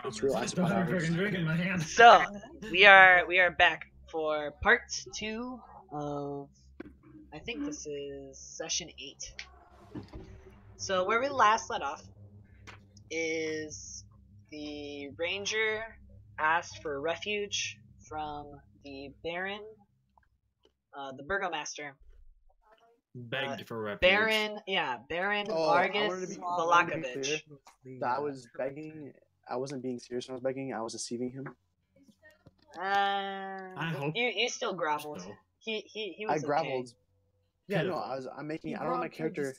It's real ice Don't have a powers. freaking drink in my hand. So we are back for part 2 of, I think this is session 8. So where we last let off is the ranger asked for refuge from the baron, the burgomaster. Begged for refuge. Baron I Vargas wanted to be Valakovich. clear that I was begging. I wasn't being serious when I was begging. I was deceiving him. I hope you still groveled. so. He was I groveled. okay. Yeah, no, Pitiful. I'm making. I don't want my character.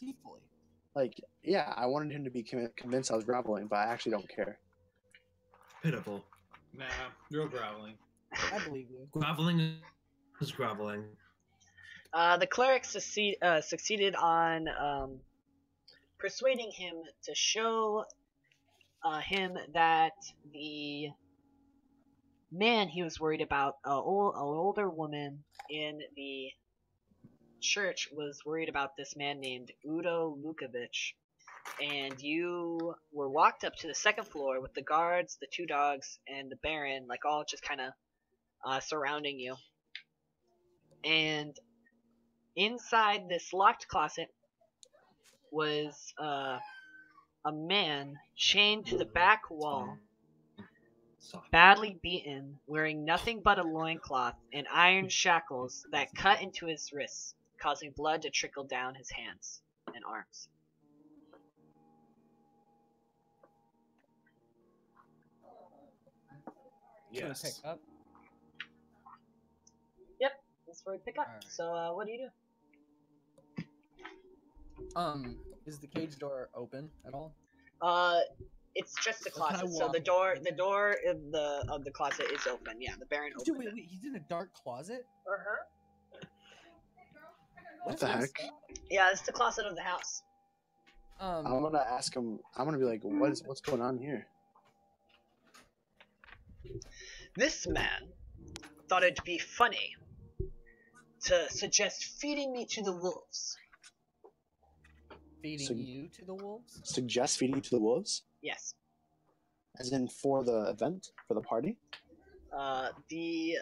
Like, yeah, I wanted him to be convinced I was groveling, but I actually don't care. Pitiful. Nah, real groveling. I believe you. Groveling is groveling. The cleric succeeded on persuading him to show him that the man he was worried about, an older woman in the church, was worried about this man named Udo Lukovich. And you were walked up to the second floor with the guards, the 2 dogs, and the baron, like all just kind of surrounding you. And inside this locked closet was a man chained to the back wall, badly beaten, wearing nothing but a loincloth and iron shackles that cut into his wrists, causing blood to trickle down his hands and arms. Yes. Pick up. Yep, that's where we pick up. Alright. So, what do you do? Is the cage door open at all? It's just a Or can I closet. So walk the door in? of the closet is open. Yeah, the baron opened Wait, it. he's in a dark closet? Uh-huh. What the heck? Yeah, it's the closet of the house. I'm gonna ask him. I'm gonna be like, what's going on here? This man thought it'd be funny to suggest feeding me to the wolves. Feeding you to the wolves? Suggest feeding you to the wolves? Yes. As in for the event, for the party? The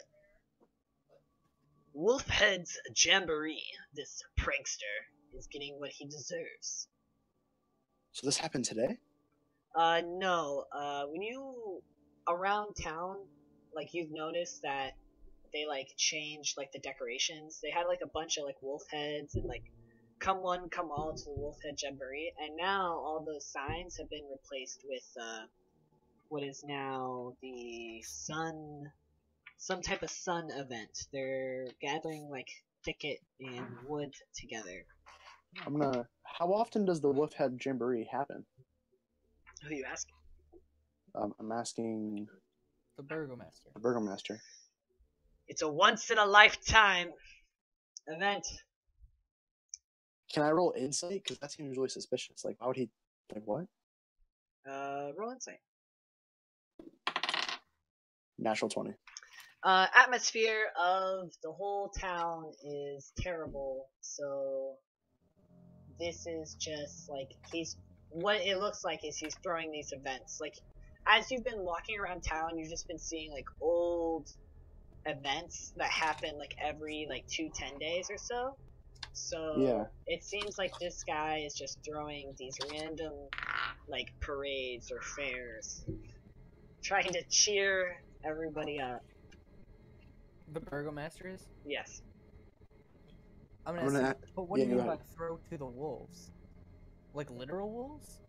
Wolfhead's Jamboree, this prankster, is getting what he deserves. So this happened today? No. When you around town, like, you've noticed that they like changed like the decorations. They had like a bunch of like wolf heads and like come one, come all to the Wolfhead Jamboree, and now all those signs have been replaced with what is now the sun, some type of sun event. They're gathering like thicket and wood together. How often does the Wolfhead Jamboree happen? Who are you asking? I'm asking The burgomaster. the burgomaster. It's a once in a lifetime event. Can I roll insight? Because that seems really suspicious. Like, why would he? Like, what? Roll insight. Natural 20. Atmosphere of the whole town is terrible, so this is just like what it looks like is he's throwing these events. Like, as you've been walking around town, you've just been seeing like old events that happen like every like 10 days or so. So Yeah. it seems like this guy is just throwing these random like parades or fairs, trying to cheer everybody up. The burgomaster is? Yes. I'm gonna gonna a- ask, but what yeah, do you go mean by ahead. throw to the wolves? Like literal wolves?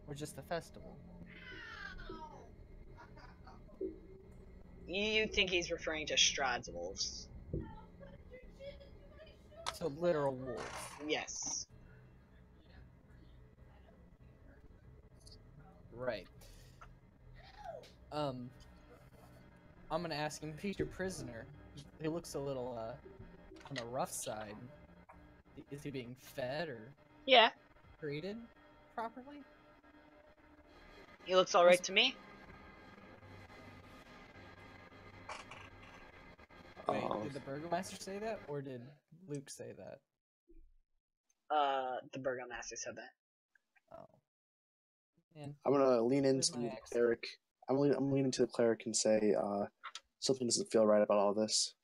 Or just a festival? You think he's referring to Strahd's wolves? So literal wolves. Yes. Right. I'm gonna ask him if he's your prisoner. He looks a little, on the rough side. Is he being fed or Yeah, treated properly? he looks alright to me. Wait, did the burgomaster say that, or did Luke say that? The burgomaster said that. Oh. Man, I'm gonna lean Where's into my axe? Eric I'm leaning to the cleric and say, something doesn't feel right about all this.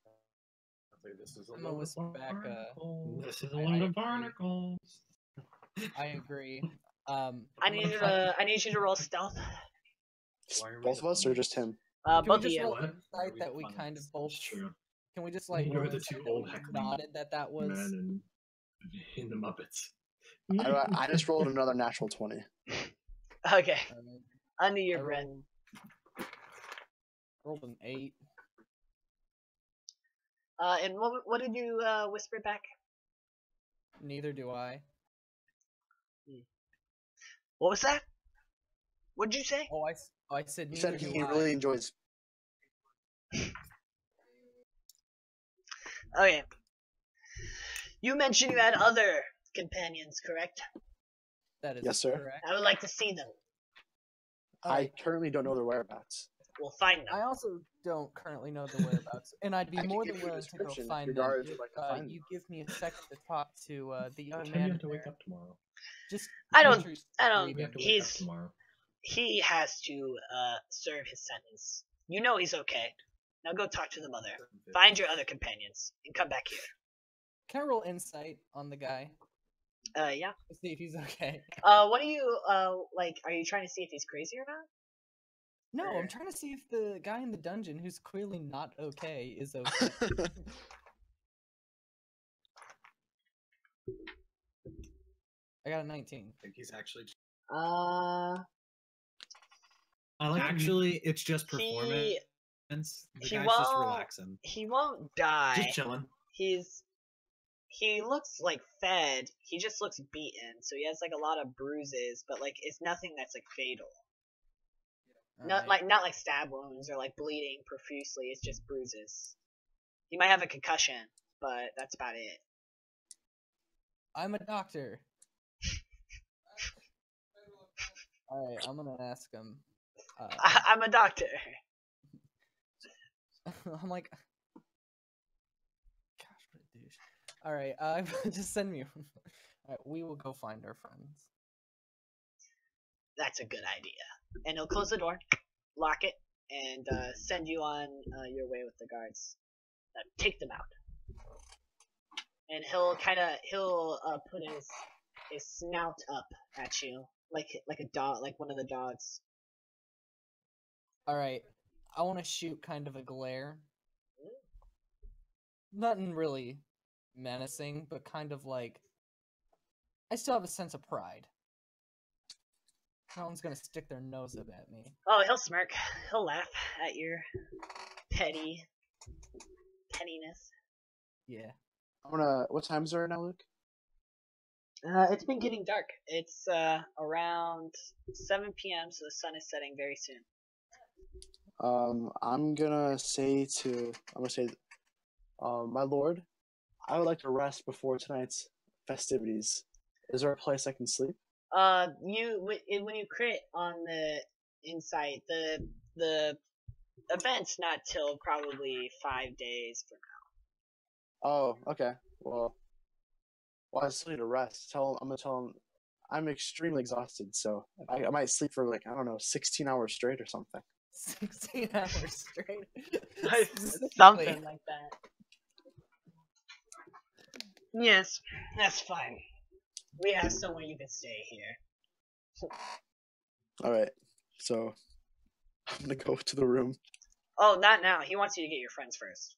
This is a I'm gonna load whisper of back, barnacles. This is a I load of agree. barnacles. I agree. I I'm need gonna you try- to I need you to roll stealth. Why are we Both of us, or just him? Can we Both of just you. roll What? insight that we kind of both? True. Can we just I think roll we're the insight two that old we heckling nodded that was? Men in the Muppets. I just rolled another natural 20. Okay. Um, Under your I breath. rolled an 8. And what did you whisper back? Neither do I. What was that? What did you say? Oh, I said He neither said do he I. really enjoys. Okay. You mentioned you had other companions, correct? That is Yes, sir. correct. I would like to see them. I currently don't know their whereabouts. We'll find them. I also don't currently know the whereabouts, and I'd be I can more give than you a willing to go description if find your them guards if would like to find you them. give me a second to talk to the young Tell man. you have to in wake there. up tomorrow. Just I make don't- sure he's I don't- We have to breathing. wake up He's- tomorrow. He has to serve his sentence. You know he's okay. Now go talk to the mother. Find your other companions and come back here. Can I roll insight on the guy Yeah. to see if he's okay? What are you like? Are you trying to see if he's crazy or not? No, I'm trying to see if the guy in the dungeon, who's clearly not okay, is okay. I got a 19. I think he's actually. Uh, I like. Actually, it's just performance. he The he guy's just won't- relaxing. he won't die. Just chilling. He looks like fed. He just looks beaten, so he has like a lot of bruises, but like it's nothing that's like fatal. Not like stab wounds or like bleeding profusely. It's just bruises. He might have a concussion, but that's about it. I'm a doctor. Alright, I'm gonna ask him. I'm a doctor. I'm like, gosh, what a douche. Alright, just send me. Alright, we will go find our friends. That's a good idea. And he'll close the door, lock it, and send you on your way with the guards. Take them out. And he'll put his snout up at you like a dog, like one of the dogs. Alright, I want to shoot kind of a glare. Nothing really menacing, but kind of like, I still have a sense of pride. No one's gonna stick their nose up at me. Oh, he'll smirk. He'll laugh at your pettiness. Yeah. What time is it right now, Luke? It's been getting dark. It's around 7 p.m., so the sun is setting very soon. I'm gonna say, my lord, I would like to rest before tonight's festivities. Is there a place I can sleep? When you crit on the insight, the event's not till probably 5 days from now. Oh, okay. Well, I still need to rest. I'm gonna tell him I'm extremely exhausted, so I might sleep for like, I don't know, 16 hours straight or something. 16 hours straight. Something like that. Yes, that's fine. We have somewhere you can stay here. All right. So I'm gonna go to the room. Oh, not now. He wants you to get your friends first.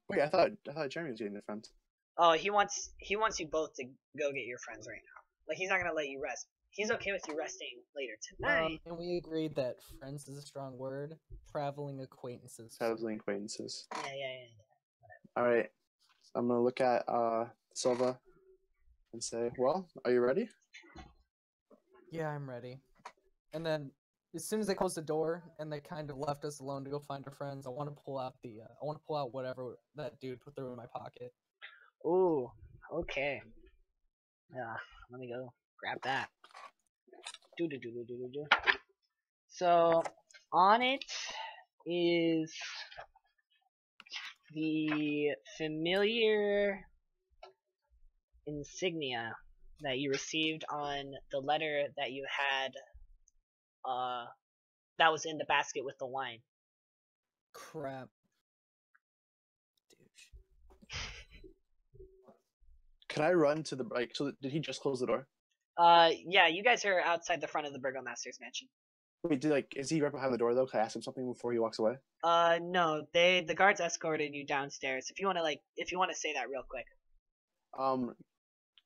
Wait, I thought Jeremy was getting the friends. Oh, he wants you both to go get your friends right now. Like, he's not gonna let you rest. He's okay with you resting later tonight. And we agreed that friends is a strong word. Traveling acquaintances. Traveling acquaintances. Yeah. All right. I'm gonna look at Silva and say, "Well, are you ready?" Yeah, I'm ready. And then, as soon as they closed the door and they kind of left us alone to go find our friends, I want to pull out whatever that dude put through in my pocket. Ooh, okay. Let me go grab that. Do. So, on it is the familiar insignia that you received on the letter that you had, that was in the basket with the wine. Crap. Douche. Can I run to the so did he just close the door? Yeah, you guys are outside the front of the Burgomaster's mansion. Wait, is he right behind the door though? Can I ask him something before he walks away? No, the guards escorted you downstairs. If you want to say that real quick.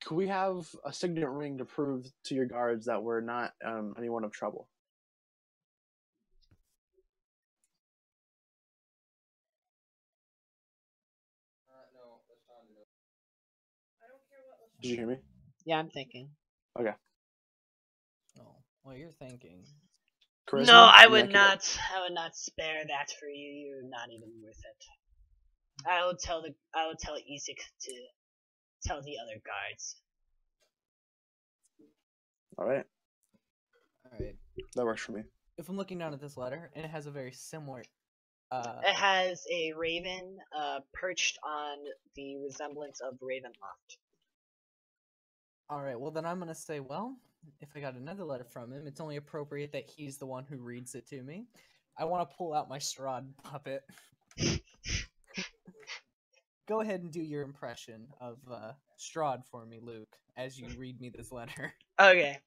Could we have a signet ring to prove to your guards that we're not anyone of trouble? Did you hear me? Yeah, I'm thinking. Okay. Oh, well, you're thinking. Charisma? No, I Yeah, would keep it. not. I would not spare that for you. You're not even worth it. I will tell Isaac to tell the other guards. All right, Alright. that works for me. If I'm looking down at this letter, and it has a very similar. It has a raven perched on the resemblance of Ravenloft. Alright, well then I'm gonna say, well, if I got another letter from him, it's only appropriate that he's the one who reads it to me. I want to pull out my Strahd puppet. Go ahead and do your impression of Strahd for me, Luke, as you read me this letter. Okay.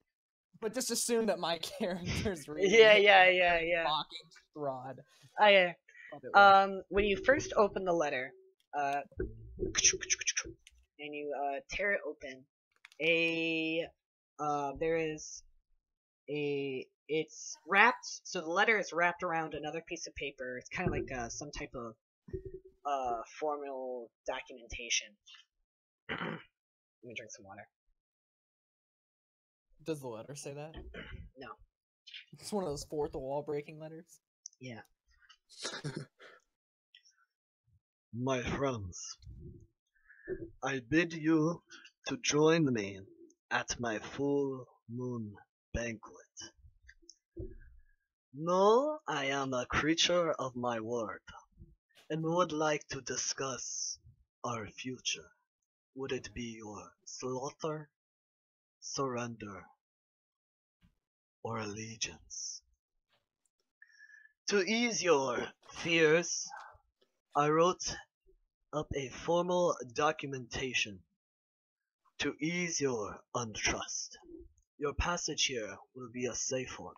But just assume that my character's reading Yeah. talking Strahd. Okay. Puppet way. When you first open the letter, and you tear it open, it's wrapped, so the letter is wrapped around another piece of paper. It's kind of like some type of formal documentation. Let me drink some water. Does the letter say that? No. It's one of those fourth wall breaking letters. Yeah. My friends, I bid you to join me at my full moon banquet. Know I am a creature of my word, and would like to discuss our future. Would it be your slaughter, surrender, or allegiance? To ease your fears, I wrote up a formal documentation to ease your untrust. Your passage here will be a safe one.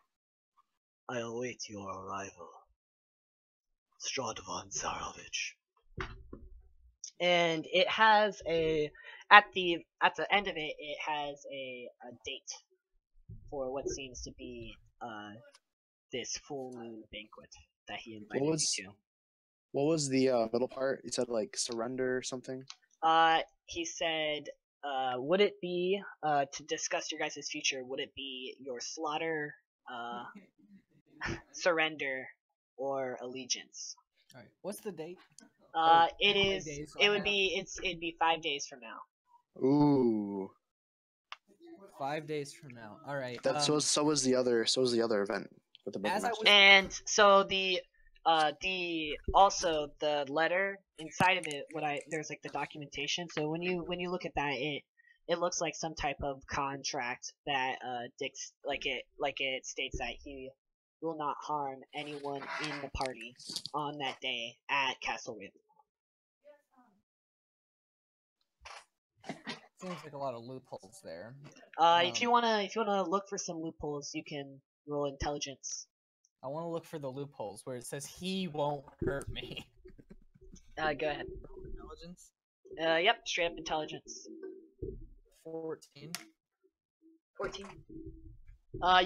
I await your arrival. Strahd von Zarovich. And it has at the end of it, it has a date for what seems to be this full moon banquet that he invited you to. What was the middle part? He said like surrender or something. He said, would it be to discuss your guys' future? Would it be your slaughter, surrender, or allegiance? All right. What's the date? It'd be 5 days from now. Ooh. 5 days from now. All right. So was the other event with the As I Burgomaster. was- And so the letter inside of it, there's like the documentation. So when you look at that, it looks like some type of contract that it states that he will not harm anyone in the party on that day at Castle Raven. Seems like a lot of loopholes there. If you wanna look for some loopholes, you can roll intelligence. I want to look for the loopholes where it says he won't hurt me. Go ahead. Intelligence? Yep, straight up intelligence. 14. 14.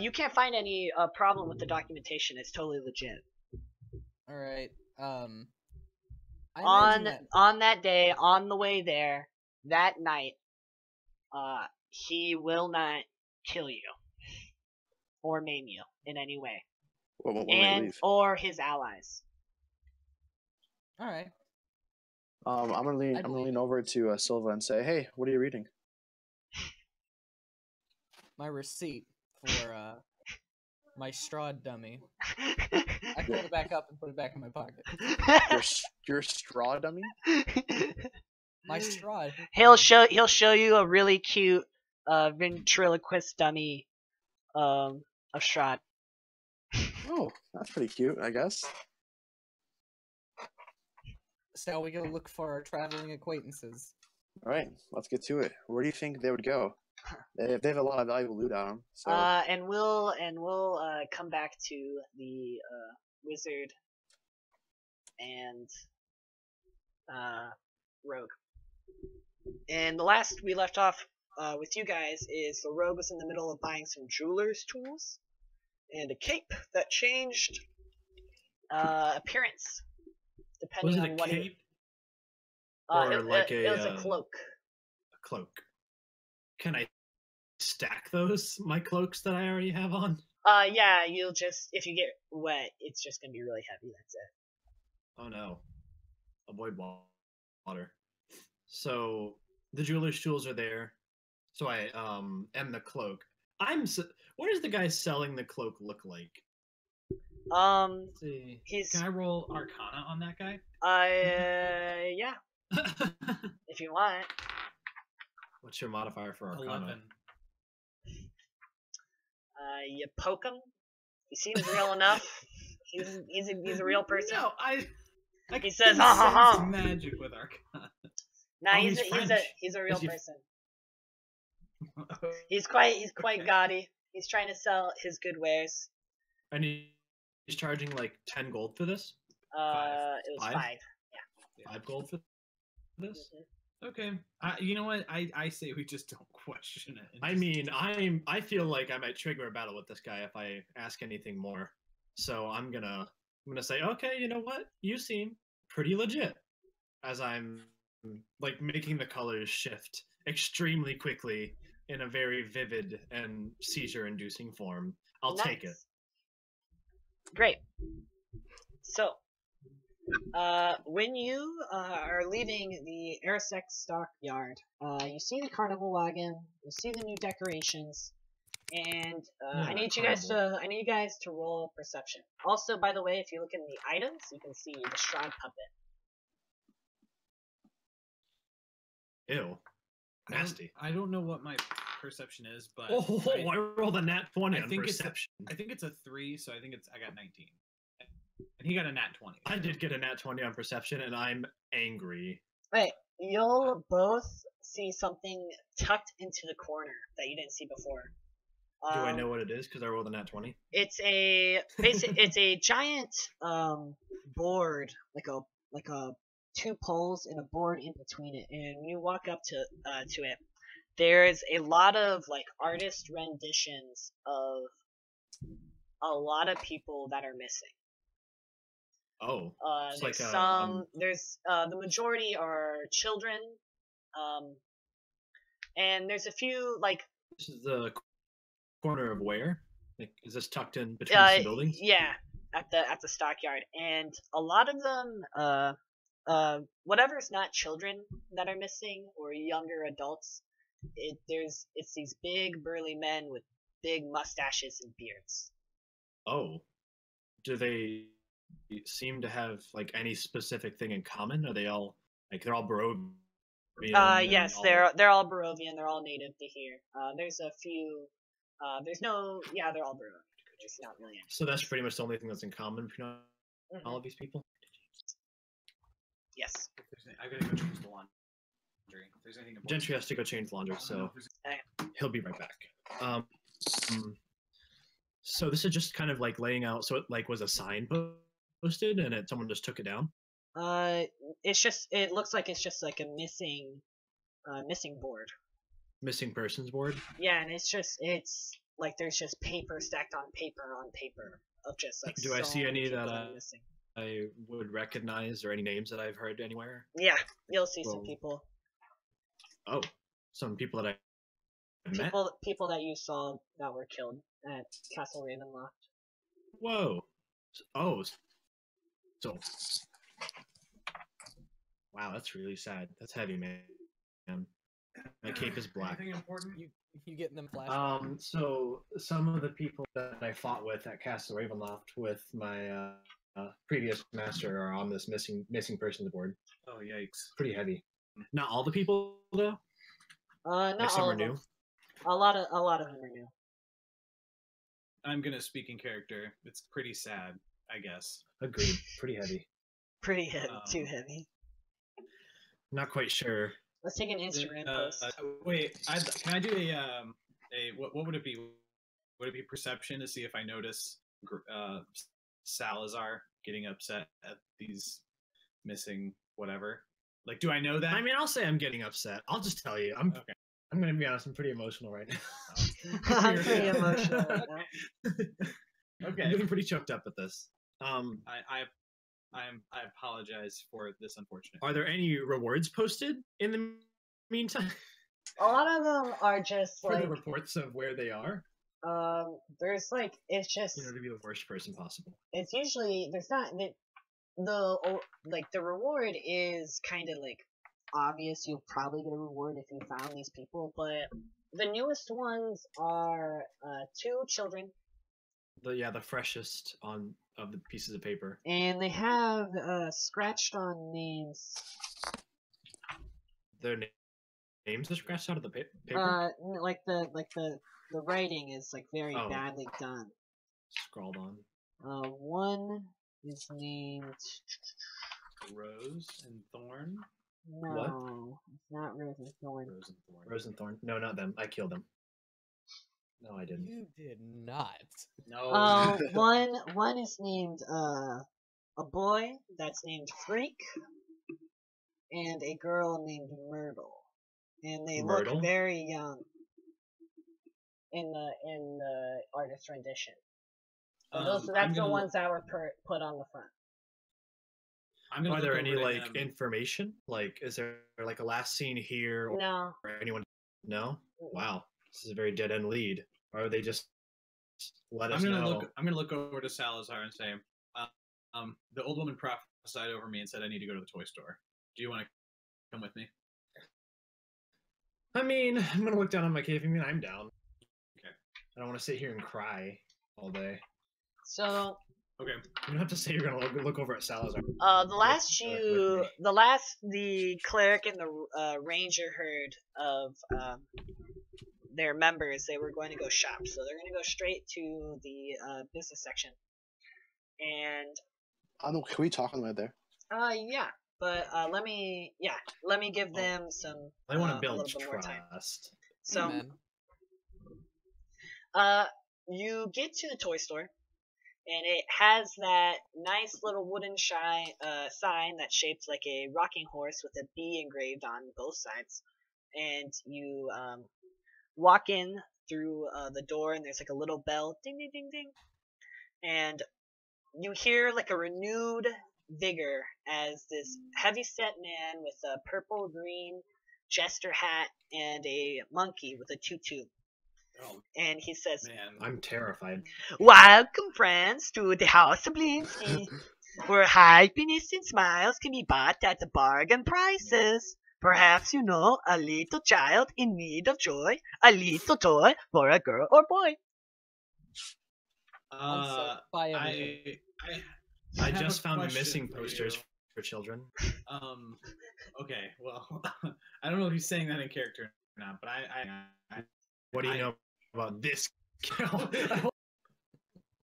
You can't find any problem with the documentation. It's totally legit. All right. I imagine that On that day, on the way there, that night, he will not kill you or maim you in any way, When they leave. or his allies. All right. I'm gonna lean over to Silva and say, "Hey, what are you reading?" My receipt for my Strahd dummy. I pulled it back up and put it back in my pocket. Your straw dummy? My Strahd. He'll show you a really cute ventriloquist dummy of Strahd. Oh, that's pretty cute, I guess. Shall we go look for our traveling acquaintances? All right, let's get to it. Where do you think they would go? They have a lot of valuable loot on them. So And we'll come back to the wizard and rogue. And the last we left off with you guys is the rogue was in the middle of buying some jeweler's tools and a cape that changed appearance depending Was it on a what cape it, or like it was a cloak. a cloak? Can I stack my cloaks that I already have on? Yeah, you'll just if you get wet, it's just gonna be really heavy. That's it. Oh no, avoid water. So the jeweler's tools are there. So I and the cloak. What does the guy selling the cloak look like? Let's see. He's Can I roll Arcana on that guy? yeah, if you want. What's your modifier for Arcana? 11. You poke him. He seems real enough. He's a real person. No, He says, can "Ha ha ha." sense magic with Arcana. Nah, Oh, he's he's a real Is he- person. He's quite gaudy. He's trying to sell his good wares. And he's charging like 10 gold for this. It was Five? 5. 5 gold for this. Mhm. Okay. You know what? I say we just don't question it. and I just- mean, I feel like I might trigger a battle with this guy if I ask anything more. So I'm gonna say, okay, you know what? You seem pretty legit. As I'm like making the colors shift extremely quickly in a very vivid and seizure-inducing form. I'll take it. Nice. Great. So, when you are leaving the Airsex stockyard, you see the carnival wagon, you see the new decorations, and I need you guys to roll perception. Also, by the way, if you look in the items, you can see the Strahd puppet. Ew. Nasty. I don't know what my perception is, but Oh, I rolled a nat 20 I on think it's perception. I think it's a 3, so I got 19. And he got a nat 20. I did get a nat 20 on perception, and I'm angry. Wait, you'll both see something tucked into the corner that you didn't see before. Do I know what it is? Because I rolled a nat 20. It's it's a giant board, like a 2 poles and a board in between it. And when you walk up to it, there's a lot of like artist renditions of a lot of people that are missing. Oh. It's There's like there's the majority are children, and there's a few like This is the corner of where? Like, is this tucked in between some buildings? yeah, at the stockyard, and a lot of them whatever's not children that are missing or younger adults, it's these big burly men with big mustaches and beards. Oh. Do they seem to have like any specific thing in common? Are they all like they're all Barovian? Yes, they're all Barovian. They're all native to here. There's a few. They're all Barovian. Just not really. So that's pretty much the only thing that's in common between all of these people. Yes. I gotta go change the laundry. If there's anything important. Gentry has to go change laundry, so he'll be right back. So this is just kind of like laying out. So it like was a sign posted, and someone just took it down. It looks like it's just like a missing board. Missing persons board. Yeah, and it's like there's just paper stacked on paper of just like. Do I see so any many that people are missing. I would recognize, or any names that I've heard anywhere? Yeah, you'll see some Well, people. Oh, some people that I met. People that you saw that were killed at Castle Ravenloft. Whoa. Oh. So. Wow, that's really sad. That's heavy, man. My cape is black. Anything important? You getting them flashbacks? So some of the people that I fought with at Castle Ravenloft with my previous master are on this missing persons board. Oh yikes! Pretty heavy. Not all the people though. Not Like some all are of new. them. A lot of them are new. I'm gonna speak in character. It's pretty sad, I guess. Agreed. Pretty heavy. Pretty heavy, too Um, heavy. Not quite sure. Let's take an Instagram post. Wait, can I do a what would it be? Would it be perception to see if I notice Salazar getting upset at these missing whatever? Like, do I know that? I mean, I'll say I'm getting upset. I'll just tell you. I'm gonna be honest. I'm pretty emotional right now. I'm pretty emotional right now. Okay, I'm getting pretty choked up at this. I apologize for this unfortunate. Are there any rewards posted in the meantime A lot of them are just for like, the reports of where they are? there's like, it's just, To be the worst person possible. it's usually, there's not, the reward is kind of like obvious. You'll probably get a reward if you found these people, but the newest ones are 2 children, The freshest of the pieces of paper. and they have scratched on names. Their names are scratched out of the paper. Like the writing is like very Oh. badly done. Scrawled on. One is named, Rose and Thorn. no, it's not Rose and Thorn. Rose and Thorn. Rose and Thorn. No, not them. I killed them. No, I didn't. You did not. No. One is named a boy that's named Freak, and a girl named Myrtle, and they Myrtle? look very young in the artist rendition. So I'm that's the gonna ones that were put on the front. I'm gonna Are look there over any to like him. information? Like, is there like a last scene here or No, anyone? No. Wow, this is a very dead end lead. Or are they just let us I'm gonna know? I'm gonna look over to Salazar and say, the old woman prophesied over me and said I need to go to the toy store. Do you want to come with me? I mean, I'm gonna look down on my cave. I mean, I'm down. Okay. I don't want to sit here and cry all day. so Okay. You don't have to say you're gonna look over at Salazar. the cleric and the ranger heard of their members, they were going to go shop, so they're going to go straight to the business section. And I don't know. Can we talk on the way there? yeah, but let me give them some. I want a to build little bit more time. trust. So, Amen. you get to the toy store, and it has that nice little wooden sign that's shaped like a rocking horse with a bee engraved on both sides. And you walk in through the door, and there's like a little bell, ding ding ding ding, and you hear like a renewed vigor as this heavy-set man with a purple-green jester hat and a monkey with a tutu. Oh And he says, man. I'm terrified. "Welcome, friends, to the House of Blinsky, where happiness and smiles can be bought at the bargain prices. Perhaps you know a little child in need of joy, a little toy for a girl or boy." Unset by everything. I have just a found the question missing for posters you. for children. Okay, well, I don't know if he's saying that in character or not, but I What do you know about this?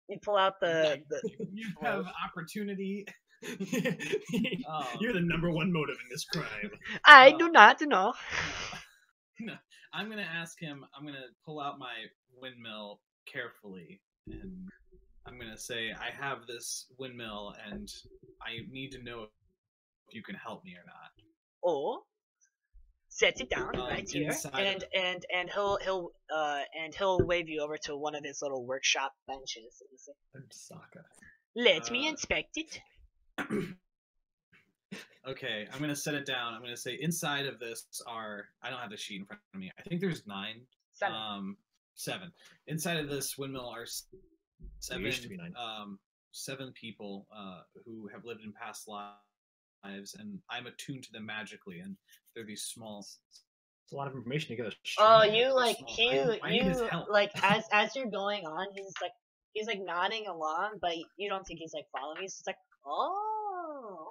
You pull out the you have opportunity. You're the number one motive in this crime. I do not know. No, I'm gonna ask him. I'm gonna pull out my windmill carefully, and I'm gonna say, I have this windmill, and I need to know if you can help me or not. Or set it down right here, inside and he'll wave you over to one of his little workshop benches. And say, I'm Sokka. "Let me inspect it." Okay, I'm gonna set it down. I'm gonna say inside of this are, I don't have the sheet in front of me. I think there's 9. 7. 7. Inside of this windmill are seven. used to be 9. 7 people who have lived in past lives, and I'm attuned to them magically, and they're these small. It's a lot of information to get. Oh, you like small. I need his help. like as you're going on, he's like nodding along, but you don't think he's like following. He's just like, oh.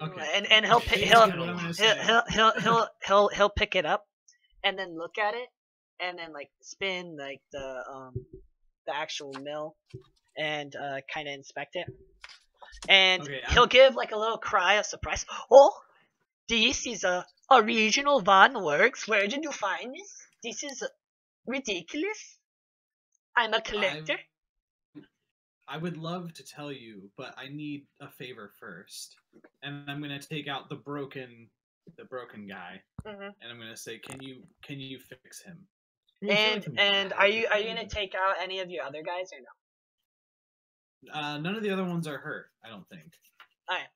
Okay. And he'll What I'm gonna say. he'll pick it up, and then look at it, and then like spin like the the actual mill and kind of inspect it. And Okay, he'll give like a little cry of surprise. Oh, this is a original Von Works. Where did you find this? This is ridiculous. I'm a collector. I would love to tell you, but I need a favor first. And I'm gonna take out the broken guy, Mhm. and I'm gonna say, can you fix him? And are you gonna take out any of your other guys or no? None of the other ones are hurt, I don't think. Alright.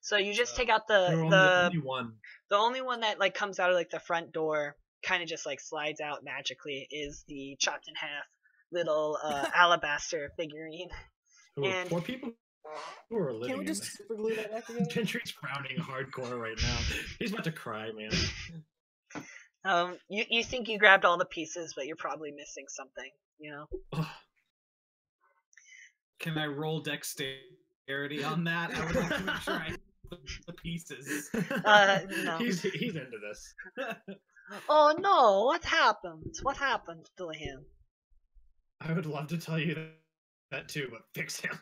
So you just take out only one. the only one that like comes out of like the front door, kind of just like slides out magically, is the chopped in half little alabaster figurine. And Poor people who are living Can't we in just this. super glue that back together? Gentry's frowning hardcore right now. He's about to cry, man. You think you grabbed all the pieces, but you're probably missing something, you know? Can I roll dexterity on that? I would like to make sure I have the pieces. No. He's into this. Oh no, what happened? What happened to him? I would love to tell you that too, but fix him.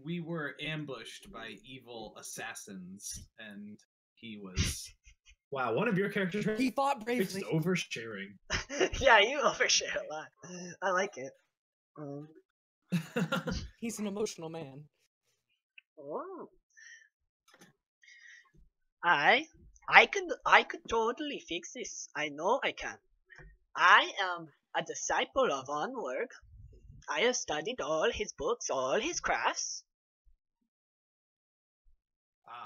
We were ambushed by evil assassins, and he was. Wow, one of your characters He fought is bravely. oversharing. Yeah, you overshare a lot. I like it. He's an emotional man. Oh. I could totally fix this. I know I can. I am a disciple of Onward. I have studied all his books, all his crafts.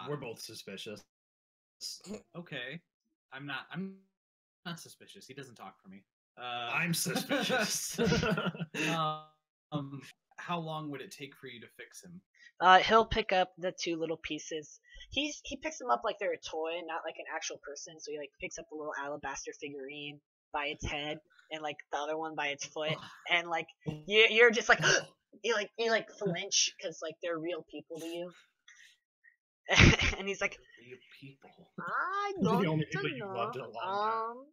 We're both suspicious. Okay. I'm not suspicious. He doesn't talk for me. I'm suspicious. How long would it take for you to fix him? He'll pick up the two little pieces. He picks them up like they're a toy, not like an actual person. So he like picks up the little alabaster figurine by its head and like the other one by its foot, and like you're just like you flinch because like they're real people to you. And he's like, Real people. I These are don't the only people you've know. loved in a long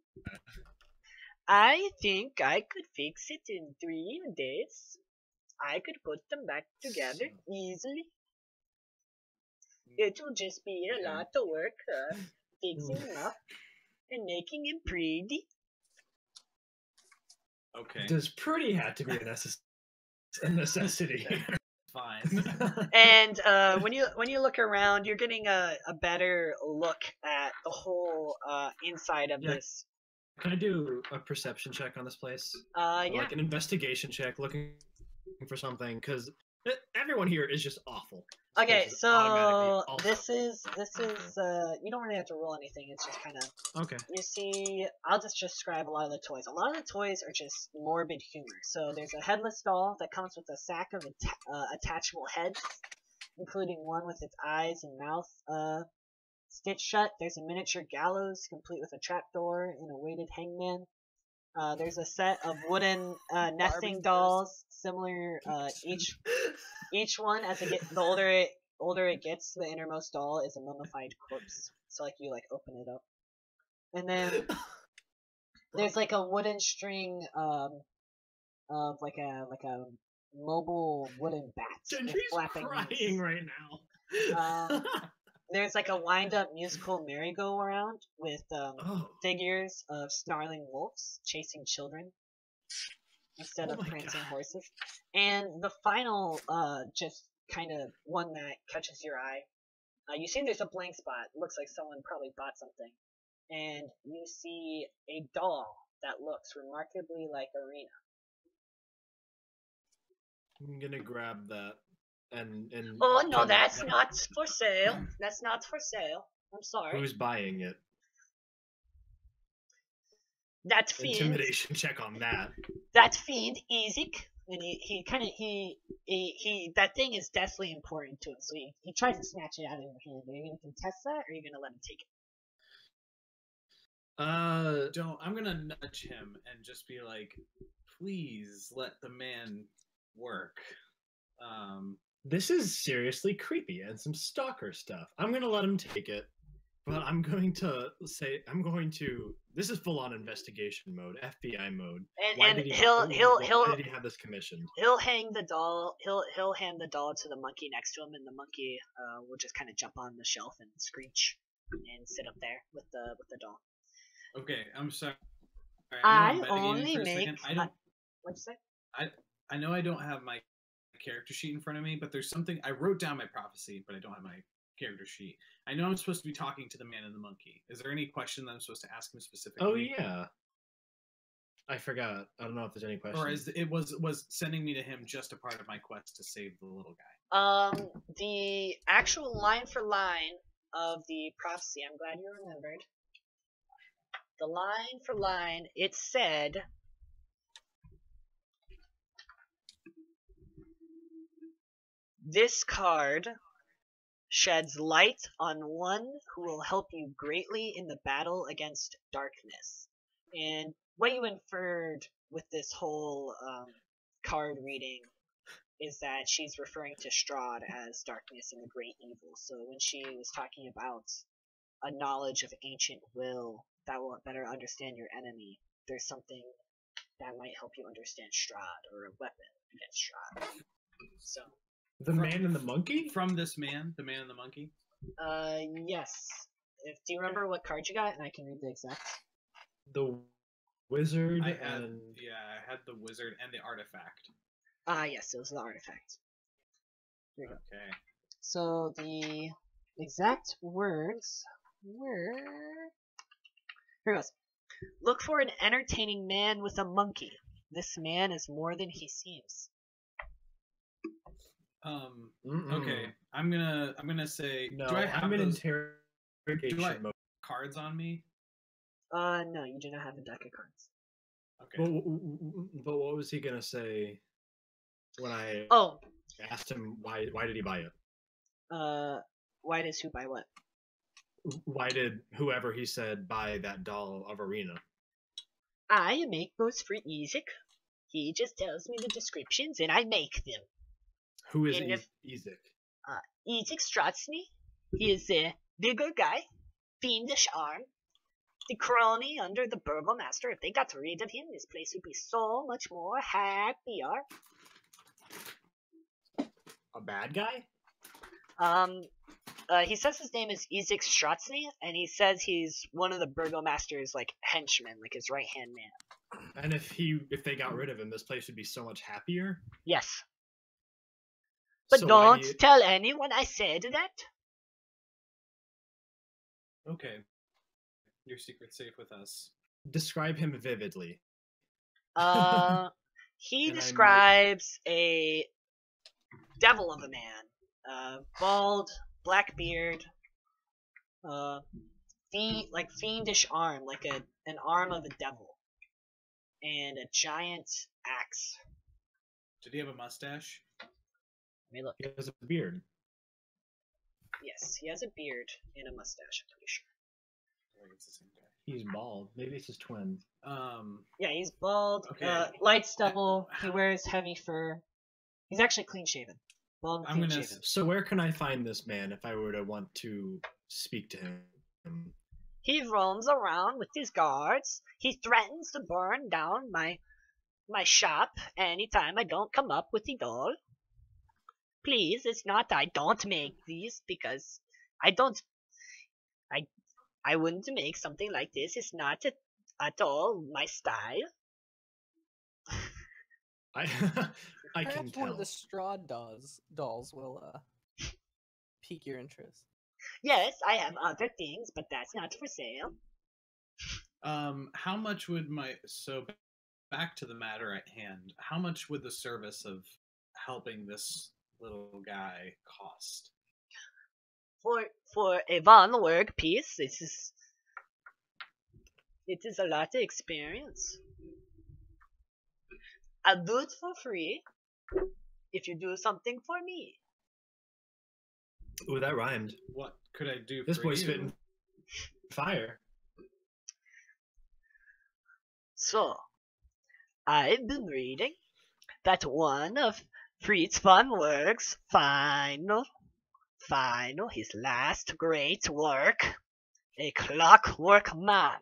I think I could fix it in 3 days. I could put them back together easily. It will just be a lot of work fixing him up and making him pretty. Okay. Does pretty have to be a necessity? Fine. And when you look around, you're getting a better look at the whole inside of this. Can I do a perception check on this place? Yeah. Like an investigation check, looking for something, because everyone here is just awful. Okay, This is so automatically awful. this is you don't really have to roll anything. It's just kind of Okay. you see. I'll just describe a lot of the toys. A lot of the toys are just morbid humor. So there's a headless doll that comes with a sack of attachable heads, including one with its eyes and mouth stitched shut. There's a miniature gallows complete with a trapdoor and a weighted hangman. There's a set of wooden nesting dolls, similar each one as it gets the older it gets, the innermost doll is a mummified corpse. So like you like open it up, and then there's like a wooden string of like a mobile wooden bat with Gentry's flapping crying wings. right now. There's like a wind-up musical merry-go-round with Oh. figures of snarling wolves chasing children instead of my prancing God. horses. And the final, just kind of one that catches your eye. You see there's a blank spot. It looks like someone probably bought something. And you see a doll that looks remarkably like Arena. I'm gonna grab that and. Oh no, tell that's them not for sale. That's not for sale. I'm sorry. Who's buying it? That fiend. Intimidation check on that. That fiend, Ezek, and he that thing is deathly important to him, so he tries to snatch it out of your hand. Are you gonna contest that, or are you gonna let him take it? I'm gonna nudge him and just be like, please let the man work. This is seriously creepy and some stalker stuff. I'm gonna let him take it But I'm going to say this is full on investigation mode, FBI mode. Why And did he'll he have this commissioned? he'll hang the doll. He'll hand the doll to the monkey next to him, and the monkey will just kind of jump on the shelf and screech and sit up there with the doll. Okay, I'm sorry. I know I'm only metagaming for a make. second. I don't. What'd you say? I know I don't have my character sheet in front of me, but there's something I wrote down my prophecy, but I don't have my character sheet. I know I'm supposed to be talking to the man and the monkey. Is there any question that I'm supposed to ask him specifically? Oh yeah, I forgot. I don't know if there's any questions. Or is it was sending me to him just a part of my quest to save the little guy? The actual line for line of the prophecy. I'm glad you remembered. The line for line, it said, "This card sheds light on one who will help you greatly in the battle against darkness." And what you inferred with this whole card reading is that she's referring to Strahd as darkness and the great evil. So when she was talking about a knowledge of ancient will that will better understand your enemy, there's something that might help you understand Strahd, or a weapon against Strahd. So the man and the monkey? From this man, the man and the monkey? Yes. Do you remember what card you got? And I can read the exact. The wizard I had the wizard and the artifact. Yes, it was the artifact. Here you go. Okay. So the exact words were... Here it goes. "Look for an entertaining man with a monkey. This man is more than he seems." Okay. I'm gonna say. No, do I have I'm in those, interrogation mode. cards on me? No, you do not have a deck of cards. Okay. But what was he gonna say when I asked him why did he buy it? Why does who buy what? Why did whoever he said buy that doll of Arena? I make those for Ezek. He just tells me the descriptions and I make them. Who is And Ezek? Ezek Stratsny. He is a bigger guy, fiendish arm, the crony under the burgomaster. If they got rid of him, this place would be so much more happier. A bad guy? He says his name is Ezek Stratsny, and he says he's one of the burgomaster's like henchmen, like his right hand man. And if they got rid of him, this place would be so much happier. Yes. But So don't tell anyone I said that. Okay. Your secret's safe with us. Describe him vividly. He And describes a devil of a man, bald, black beard, fiendish arm, like an arm of a devil, and a giant axe. Did he have a mustache? Let me look. He has a beard. Yes, he has a beard and a mustache, I'm pretty sure. I think it's the same guy. He's bald. Maybe it's his twin. Yeah, he's bald, Okay. light stubble, he wears heavy fur. He's actually clean shaven. Bald and I'm clean gonna shaven. So where can I find this man if I were to want to speak to him? He roams around with his guards. He threatens to burn down my shop anytime I don't come up with the doll. Please, it's not I don't make these, because I wouldn't make something like this. It's not at all my style. I can Perhaps tell. one of the Strahd dolls will pique your interest. Yes, I have other things, but that's not for sale. How much would back to the matter at hand, how much would the service of helping this little guy cost? For a one work piece, it is a lot of experience. I'll do it for free if you do something for me. Ooh, that rhymed. What could I do This for boy's you? spitting fire. So, I've been reading that one of Fritz von Werk's final, his last great work A clockwork man.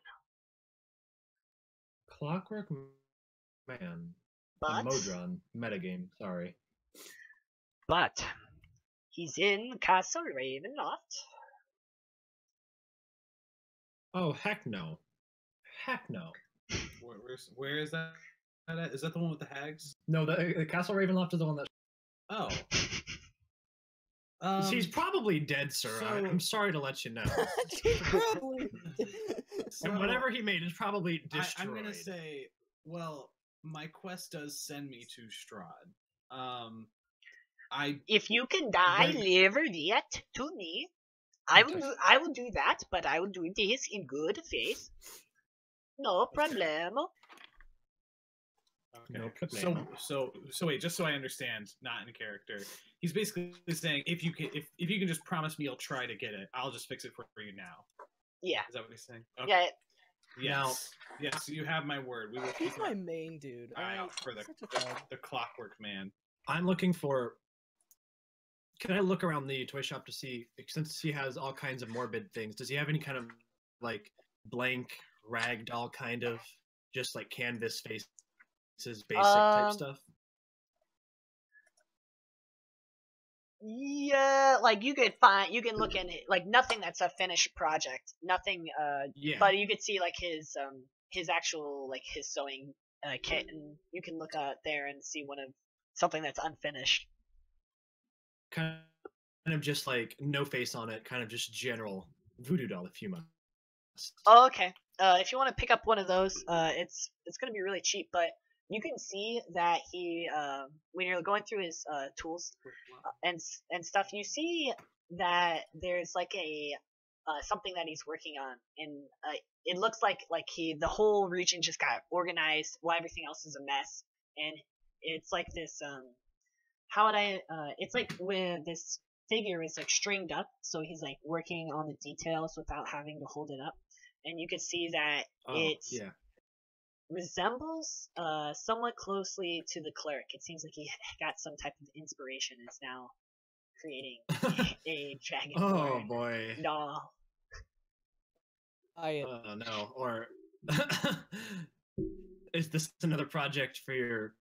Clockwork Man. But Modron metagame. Sorry. he's in Castle Ravenloft. Oh heck no. Heck no. Where is that at? Is that the one with the hags? No, the Castle Ravenloft is the one that. Oh. She's probably dead, sir. so- I'm sorry to let you know. Probably. And whatever he made is probably destroyed. I'm gonna say, well, my quest does send me to Strahd. If you can die, live it to me. I will do that, but I will do this in good faith. No problemo. Okay. No problemo. So wait, just so I understand, not in character. He's basically saying if you can just promise me you'll try to get it, I'll just fix it for you now. Yeah. Is that what he's saying? Okay. Yeah. Yes. Yes, you have my word. We will He's keep my our main dude. eye out for Such a thug. the Clockwork Man. I'm looking for. Can I look around the toy shop to see, since he has all kinds of morbid things, does he have any kind of like blank ragdoll kind of just like canvas faces, basic type stuff? Yeah, like you can look in it, like nothing that's a finished project, nothing. Yeah. But you could see like his actual like his sewing kit, and you can look out there and see something that's unfinished. Kind of just like no face on it, kind of just general voodoo doll, if you must. Oh, okay. If you want to pick up one of those, it's gonna be really cheap, but you can see that he when you're going through his tools and stuff, you see that there's like a something that he's working on, and it looks like the whole region just got organized while everything else is a mess, and it's like this how would I it's like when this figure is like stringed up, so he's like working on the details without having to hold it up, and you can see that it resembles somewhat closely to the cleric. It seems like he got some type of inspiration and is now creating a dragonborn Oh boy. doll. Oh no. Or is this another project for your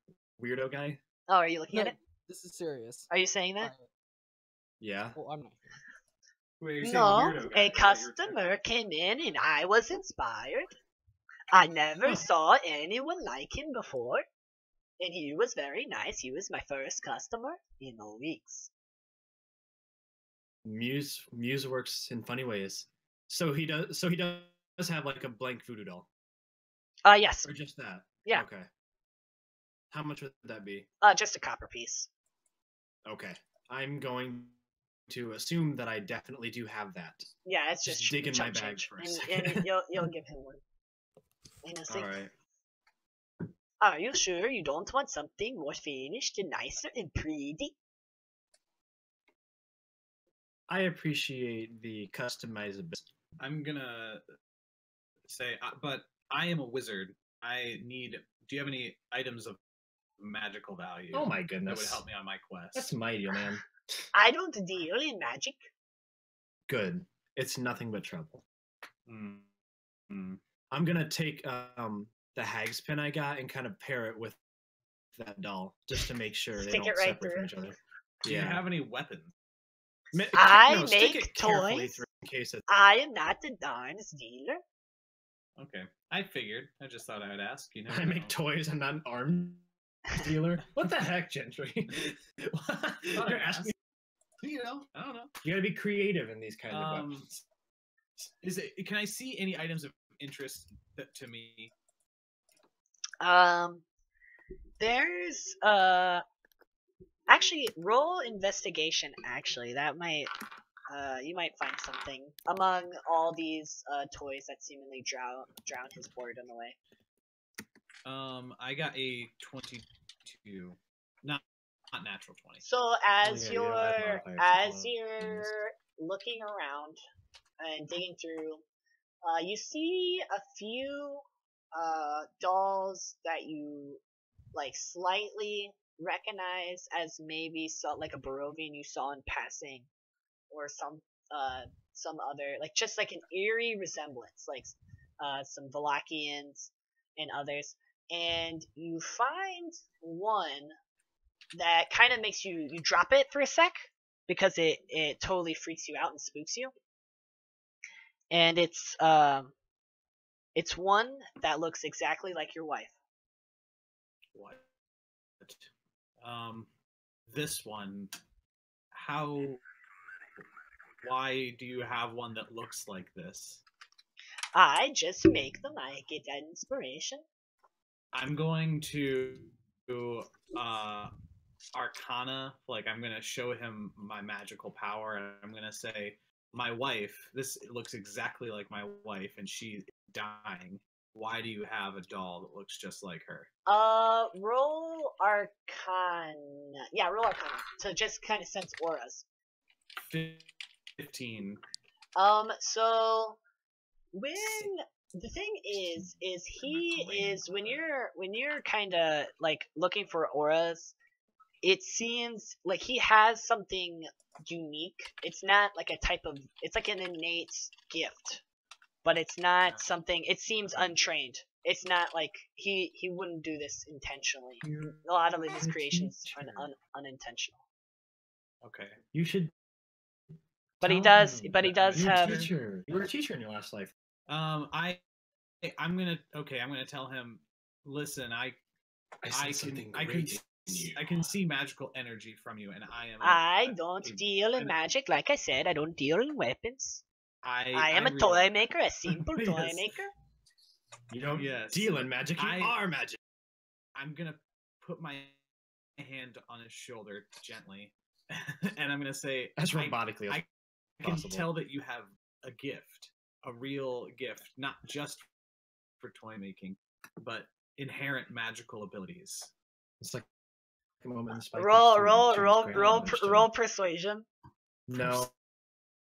weirdo guy? Oh, are you looking at No, it? this is serious. Are you saying that? Yeah. Well, I'm not. Wait, you're saying No, weirdo guy. a customer came in and I was inspired. I never saw anyone like him before, and he was very nice. He was my first customer in weeks. Muse works in funny ways. So he does have like a blank voodoo doll. Yes. Or just that? Yeah. Okay. How much would that be? Just a copper piece. Okay. I'm going to assume that I definitely do have that. Yeah, it's just dig in my chump bag change. for a And second. you'll give him one. All right. Are you sure you don't want something more finished and nicer and pretty? I appreciate the customizability. I'm gonna say, but I am a wizard. Do you have any items of magical value? Oh my That goodness. would help me on my quest. That's my deal, man. I don't deal in magic. Good. It's nothing but trouble. Mm. I'm gonna take the hag's pin I got and kind of pair it with that doll just to make sure they Stick don't it right separate from each other. Do you have any weapons? I stick make it carefully toys. through in case it's I am not a darns dealer. Okay, I figured. I just thought I would ask. You know, I make toys. I'm not an arms dealer. What the heck, Gentry? You're asking. You know, I don't know. You gotta be creative in these kind of weapons. Can I see any items of interest to me? There's actually roll investigation. Actually, that might you might find something among all these toys that seemingly drown his boredom away. I got a 22, not natural 20. So as you don't have modifiers to you're looking around and digging through, you see a few dolls that you like slightly recognize as maybe like a Barovian you saw in passing, or some other, like just like an eerie resemblance, like some Valakians and others, and you find one that kind of makes you drop it for a sec because it totally freaks you out and spooks you, and it's one that looks exactly like your wife. What? This one. How? Why do you have one that looks like this? I just make them. I get that inspiration. I'm going to Arcana. Like I'm gonna show him my magical power, and I'm gonna say, "My wife. This looks exactly like my wife, and she's dying. Why do you have a doll that looks just like her?" Roll Arcana. Yeah, roll Arcana to just kind of sense auras. 15. So when the thing is he is when you're kind of like looking for auras, it seems like he has something unique. It's not like a type of, it's like an innate gift, but it's not something, it seems untrained. It's not like he wouldn't do this intentionally. A lot of his creations are unintentional. Okay. You should. But he tell does him but he that does you were a have teacher. You were a teacher in your last life. I'm gonna tell him. Listen, I can see magical energy from you, and I don't deal in magic, like I said. I don't deal in weapons. I am a toy maker, a simple toy maker. You don't Yes. deal in magic. You are magic. I'm gonna put my hand on his shoulder gently, and I'm gonna say, As robotically as I can possible. tell that you have a gift, a real gift, not just for toy making, but inherent magical abilities. It's like a moment in the Spike Roll persuasion. No.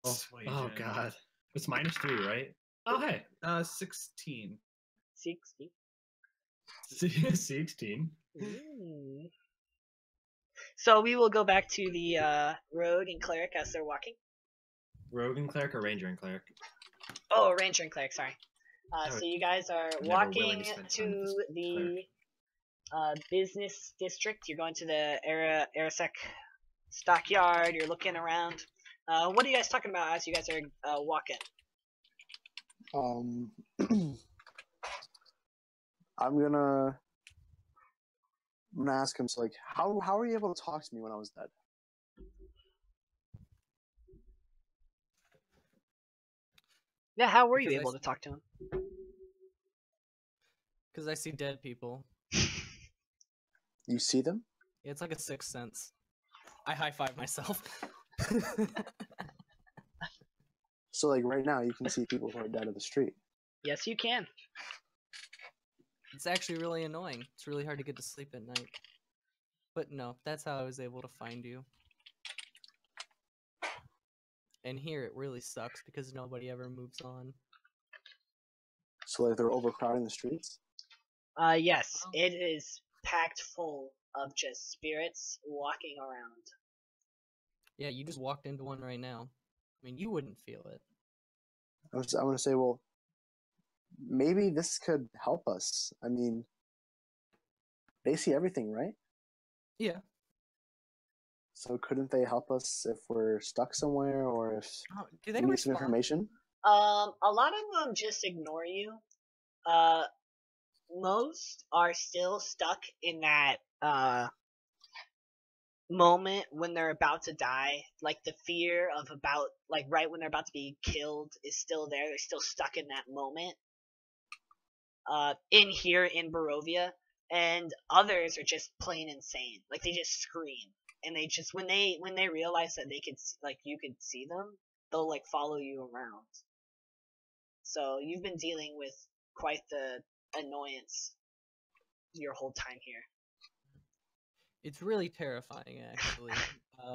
Persuasion. Oh god. It's -3, right? Oh hey. 16. 60. 16. So we will go back to the rogue and cleric as they're walking. Rogue and cleric or ranger and cleric? Oh, ranger and cleric, sorry. So you guys are walking to the business district. You're going to the Arasek stockyard. You're looking around. What are you guys talking about as you guys are walking? I'm gonna ask him. So, like, how were you able to talk to me when I was dead? Yeah, how were you able to talk to him? Because I see dead people. You see them? Yeah, it's like a sixth sense. I high five myself. So, like, right now, you can see people who are dead in the street. Yes, you can. It's actually really annoying. It's really hard to get to sleep at night. But no, that's how I was able to find you. And here it really sucks because nobody ever moves on. So, like, they're overcrowding the streets? Yes, it is packed full of just spirits walking around. Yeah, you just walked into one right now. I mean, you wouldn't feel it. I want to say, well, maybe this could help us. I mean, they see everything, right? Yeah. So couldn't they help us if we're stuck somewhere or if Do they we need some information? A lot of them just ignore you. Most are still stuck in that moment when they're about to die. Like the fear of right when they're about to be killed is still there. They're still stuck in that moment. In Barovia, and others are just plain insane. Like they just scream, and they just when they realize that they could you could see them, they'll like follow you around. So you've been dealing with quite the annoyance your whole time here. It's really terrifying, actually.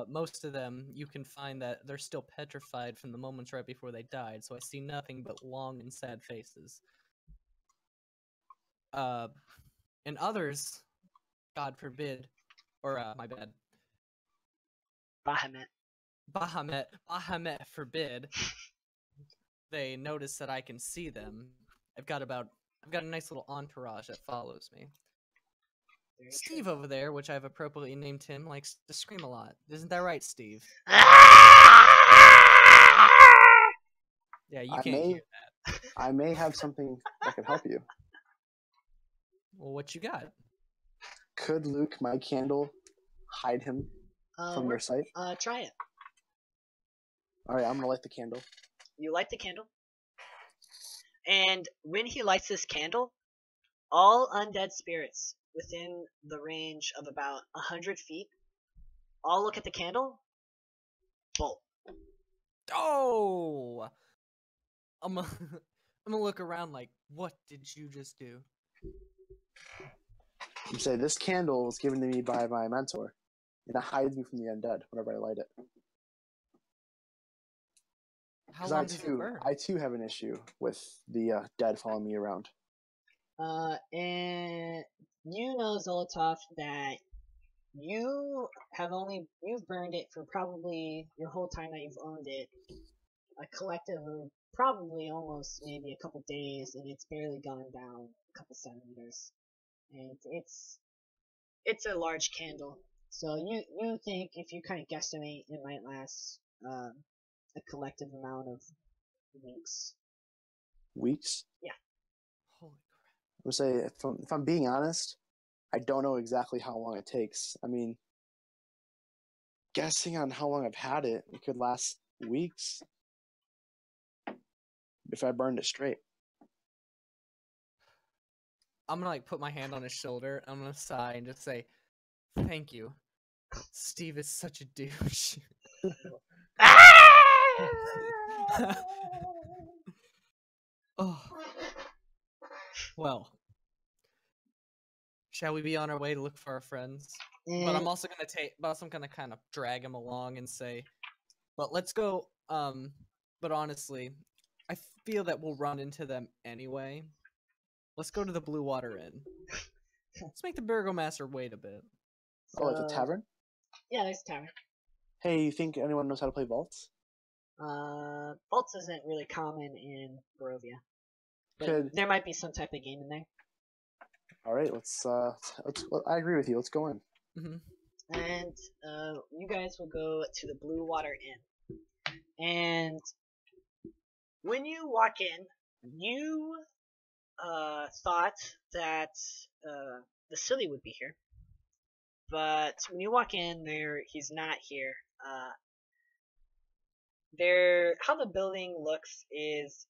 Most of them, you can find that they're still petrified from the moments right before they died, so I see nothing but long and sad faces. And others, God forbid, or my bad. Bahamut. Bahamut forbid, they notice that I can see them. I've got a nice little entourage that follows me. Very Steve true. over there, which I've appropriately named him, likes to scream a lot. Isn't that right, Steve? Yeah, you I can't may, hear that. I may have something that could help you. Well, what you got? Could Luke, my candle, hide him from your sight? Try it. All right, I'm gonna light the candle. You light the candle, and when he lights this candle, all undead spirits within the range of about 100 feet all look at the candle. Bolt. Oh! I'm gonna I'm gonna look around like, what did you just do? You say this candle was given to me by my mentor, and it hides me from the undead whenever I light it. How Because long does it burn? I too have an issue with the dead following me around. And you know, Zolotov, that you've burned it for probably your whole time that you've owned it, a collective of probably almost maybe a couple days, and it's barely gone down a couple centimeters, and it's a large candle. So you think, if you kind of guesstimate, it might last a collective amount of weeks. Weeks? Yeah. Holy I would say, if I'm being honest, I don't know exactly how long it takes. I mean, guessing on how long I've had it, it could last weeks if I burned it straight. I'm gonna like put my hand on his shoulder. I'm gonna sigh and just say, "Thank you. Steve is such a douche." Oh, well. Shall we be on our way to look for our friends? But I'm also gonna kind of drag him along and say, "But let's go." But honestly, I feel that we'll run into them anyway. Let's go to the Blue Water Inn. Let's make the Burgomaster wait a bit. Oh, it's a tavern? Yeah, there's a tavern. Hey, you think anyone knows how to play vaults? Vaults isn't really common in Barovia, but Could there might be some type of game in there. all right, let's. I agree with you. Let's go in. And you guys will go to the Blue Water Inn. And when you walk in, you thought that the Silly would be here, but when you walk in, he's not here. How the building looks is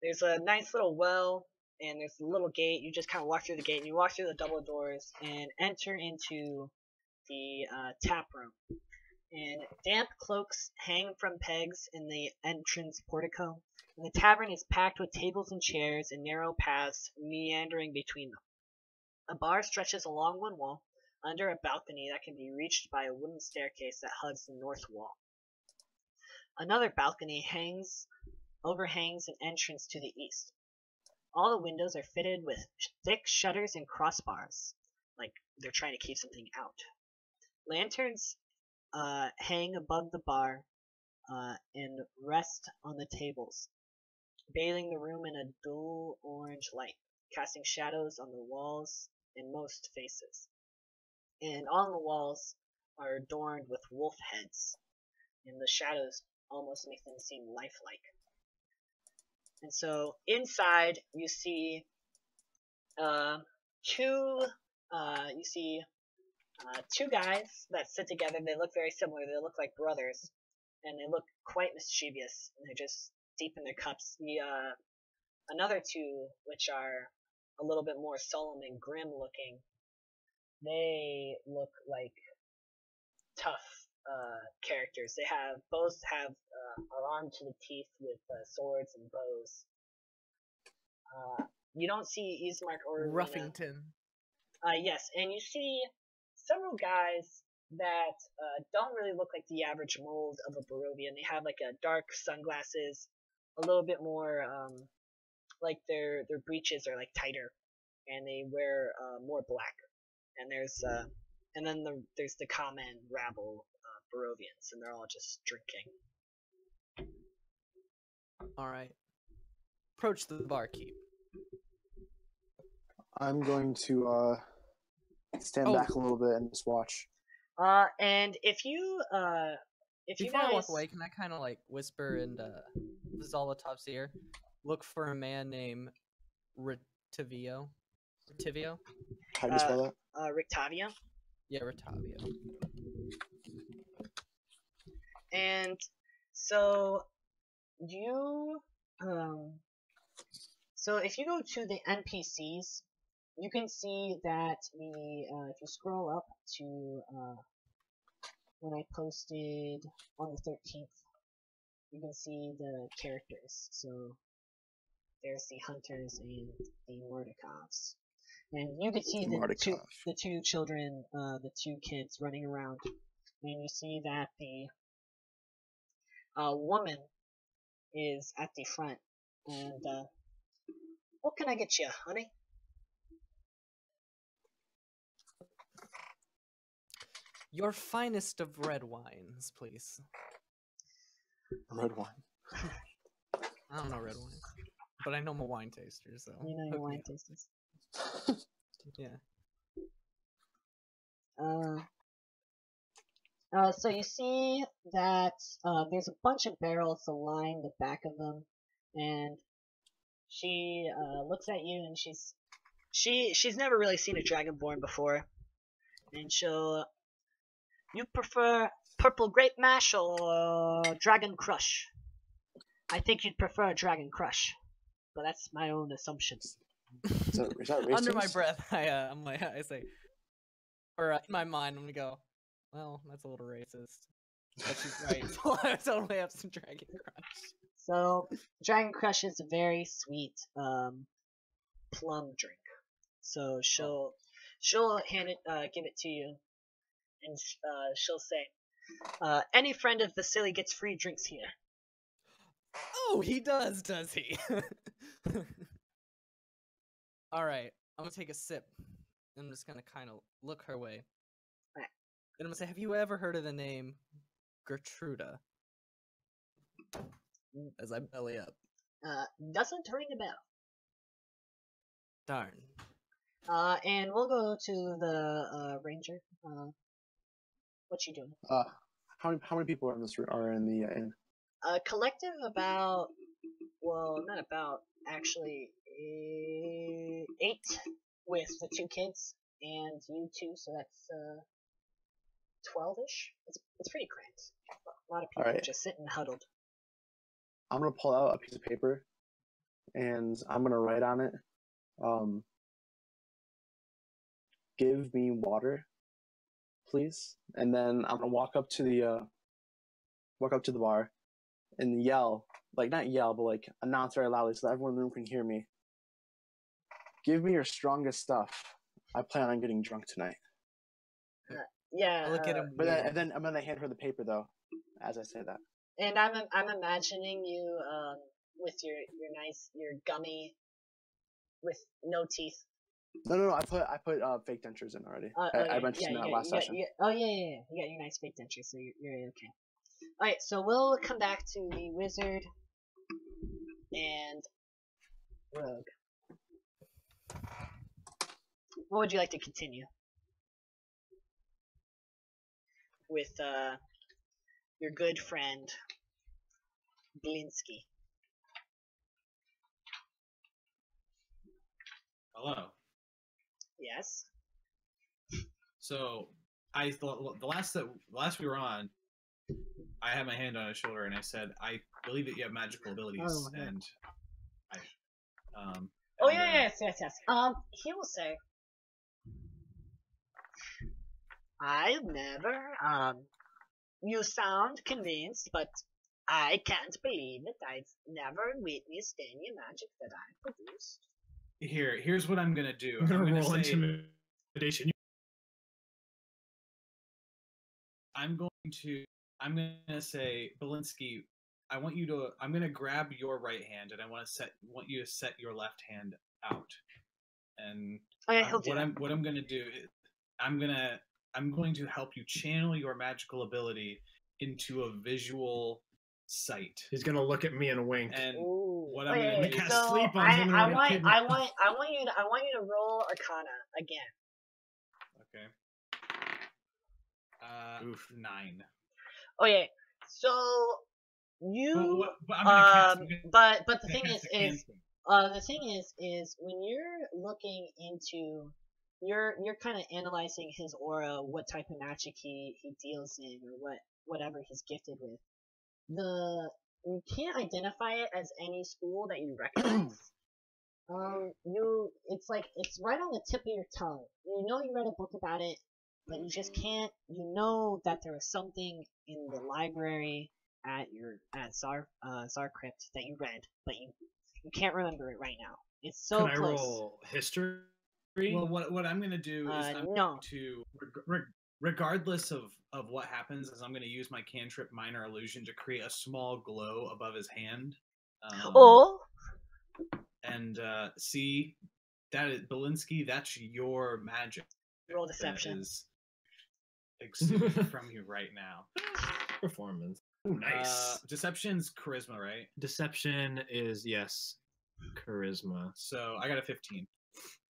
there's a nice little well, and there's a little gate. You just kind of walk through the gate, and you walk through the double doors and enter into the tap room. And damp cloaks hang from pegs in the entrance portico, and the tavern is packed with tables and chairs and narrow paths meandering between them. A bar stretches along one wall, under a balcony that can be reached by a wooden staircase that hugs the north wall. Another balcony overhangs an entrance to the east. All the windows are fitted with thick shutters and crossbars, like they're trying to keep something out. Lanterns hang above the bar and rest on the tables, bathing the room in a dull orange light, casting shadows on the walls and most faces. And on the walls are adorned with wolf heads, and the shadows almost make them seem lifelike. And so inside you see two guys that sit together. They look very similar. They look like brothers, and they look quite mischievous. And they're just deep in their cups. Another two, which are a little bit more solemn and grim looking, they look like tough characters. They both have are armed to the teeth with swords and bows. You don't see Ismark or Ruffington. Yes, and you see several guys that don't really look like the average mold of a Barovian. They have like a dark sunglasses, a little bit more like their breeches are like tighter, and they wear more black. And there's the common rabble Barovians, and they're all just drinking. All right. Approach the barkeep. I'm going to stand back a little bit and just watch. And if you Before I guys walk away, can I kind of like whisper in Zolotov's ear? Look for a man named Retivio. Retivio? How do you spell that? Rictavia, Yeah, Retivio. and so so if you go to the NPCs, you can see that if you scroll up to when I posted on the 13th, you can see the characters. So there's the Hunters and the Mordecai's. And you can see the two children, the two kids running around. And you see that the woman is at the front. And what can I get you, honey? Your finest of red wines, please. Red wine. I don't know red wines, but I know I'm a wine taster, so. You know your wine tasters. Yeah. So you see that there's a bunch of barrels to line the back of them, and she looks at you, and she's never really seen a dragonborn before, and you prefer purple grape mash or dragon crush? I think you'd prefer dragon crush, but that's my own assumption. Is that racist? Under my breath, I say, or in my mind, I'm gonna go, well, that's a little racist. But she's right. So I totally have some dragon crush. So dragon crush is a very sweet plum drink. So she'll hand it, give it to you, and she'll say, "Any friend of Vasily gets free drinks here." Oh, he does he? All right, I'm gonna take a sip. I'm just gonna kind of look her way. Right. And I'm gonna say, have you ever heard of the name Gertruda? As I belly up. Doesn't ring a bell. Darn. And we'll go to the ranger. What you doing? How many people are in this are in the inn? Collective about, well, not about, actually, 8 with the 2 kids and you 2, so that's 12-ish. It's pretty cramped. A lot of people just sitting huddled. I'm gonna pull out a piece of paper, and I'm gonna write on it, "Give me water, please." And then I'm gonna walk up to the bar, and yell, like not yell, but like announce very loudly so that everyone in the room can hear me. "Give me your strongest stuff. I plan on getting drunk tonight." Yeah. Look at him. But then I'm gonna hand her the paper though, as I say that. And I'm imagining you with your gummy with no teeth. No. I put fake dentures in already. I mentioned that last session. You got your nice fake dentures, so you're okay. All right, so we'll come back to the wizard and rogue. What would you like to continue with? Your good friend Blinsky. Hello. Yes. So the last we were on, I had my hand on his shoulder and I said, "I believe that you have magical abilities." And yes. He will say, "I've never You sound convinced, but I can't believe it. I've never witnessed any magic that I produced." Here's what I'm gonna do. I'm gonna roll intimidation. I'm gonna say, Belinsky, I'm gonna grab your right hand and I want you to set your left hand out. And he'll do that. What I'm gonna do is I'm gonna I'm going to help you channel your magical ability into a visual sight. He's gonna look at me and wink. And Ooh. what I'm gonna do cast is sleep on him and I we'll want, get I want, I want you to, I want you to roll Arcana again. okay. Oof. 9. Okay, so you, But I'm gonna cast. but the I'm thing gonna is, cast a cantrip. the thing is when you're looking into, you're kind of analyzing his aura, what type of magic he deals in, or whatever he's gifted with. You can't identify it as any school that you recognize. It's like it's right on the tip of your tongue. You know you read a book about it, but you just can't. You know that there was something in the library at Zar Crypt that you read, but you can't remember it right now. It's so Can close. I roll history? Well, what I'm gonna do is I'm no. going to, regardless of what happens, is I'm gonna use my cantrip Minor Illusion to create a small glow above his hand. And see, that is Belinsky. That's your magic. Roll deception. That is exuding from you right now. Performance. Ooh, nice. Deception's charisma, right? Deception is, yes, charisma. So I got a 15.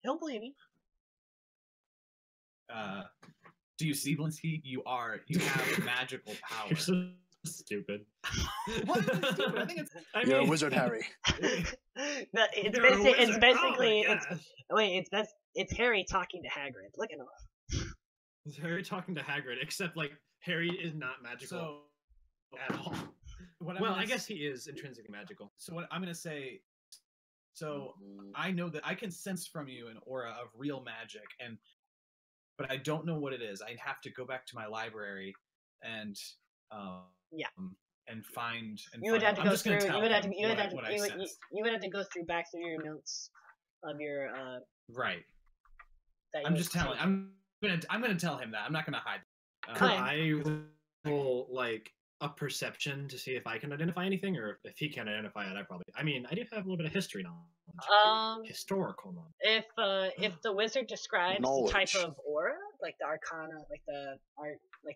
He'll believe you. Do you see, Belinsky? You have magical power. You're so stupid. What is stupid? I think it's. You're a wizard, Harry. It's basically it's Harry talking to Hagrid. Look at him. It's Harry talking to Hagrid, except like Harry is not magical at all. I guess he is intrinsically magical. So what I'm gonna say. So I know that I can sense from you an aura of real magic, but I don't know what it is. I'd have to go back to my library and and find. You would have to go through. You would have to go back through your notes of your right. I'm just telling. I'm gonna tell him that. I'm not gonna hide. Could I roll like a perception to see if I can identify anything, or if he can identify it? I do have a little bit of history knowledge. Historical knowledge. If the wizard describes Knowledge. the type of aura, like the arcana, like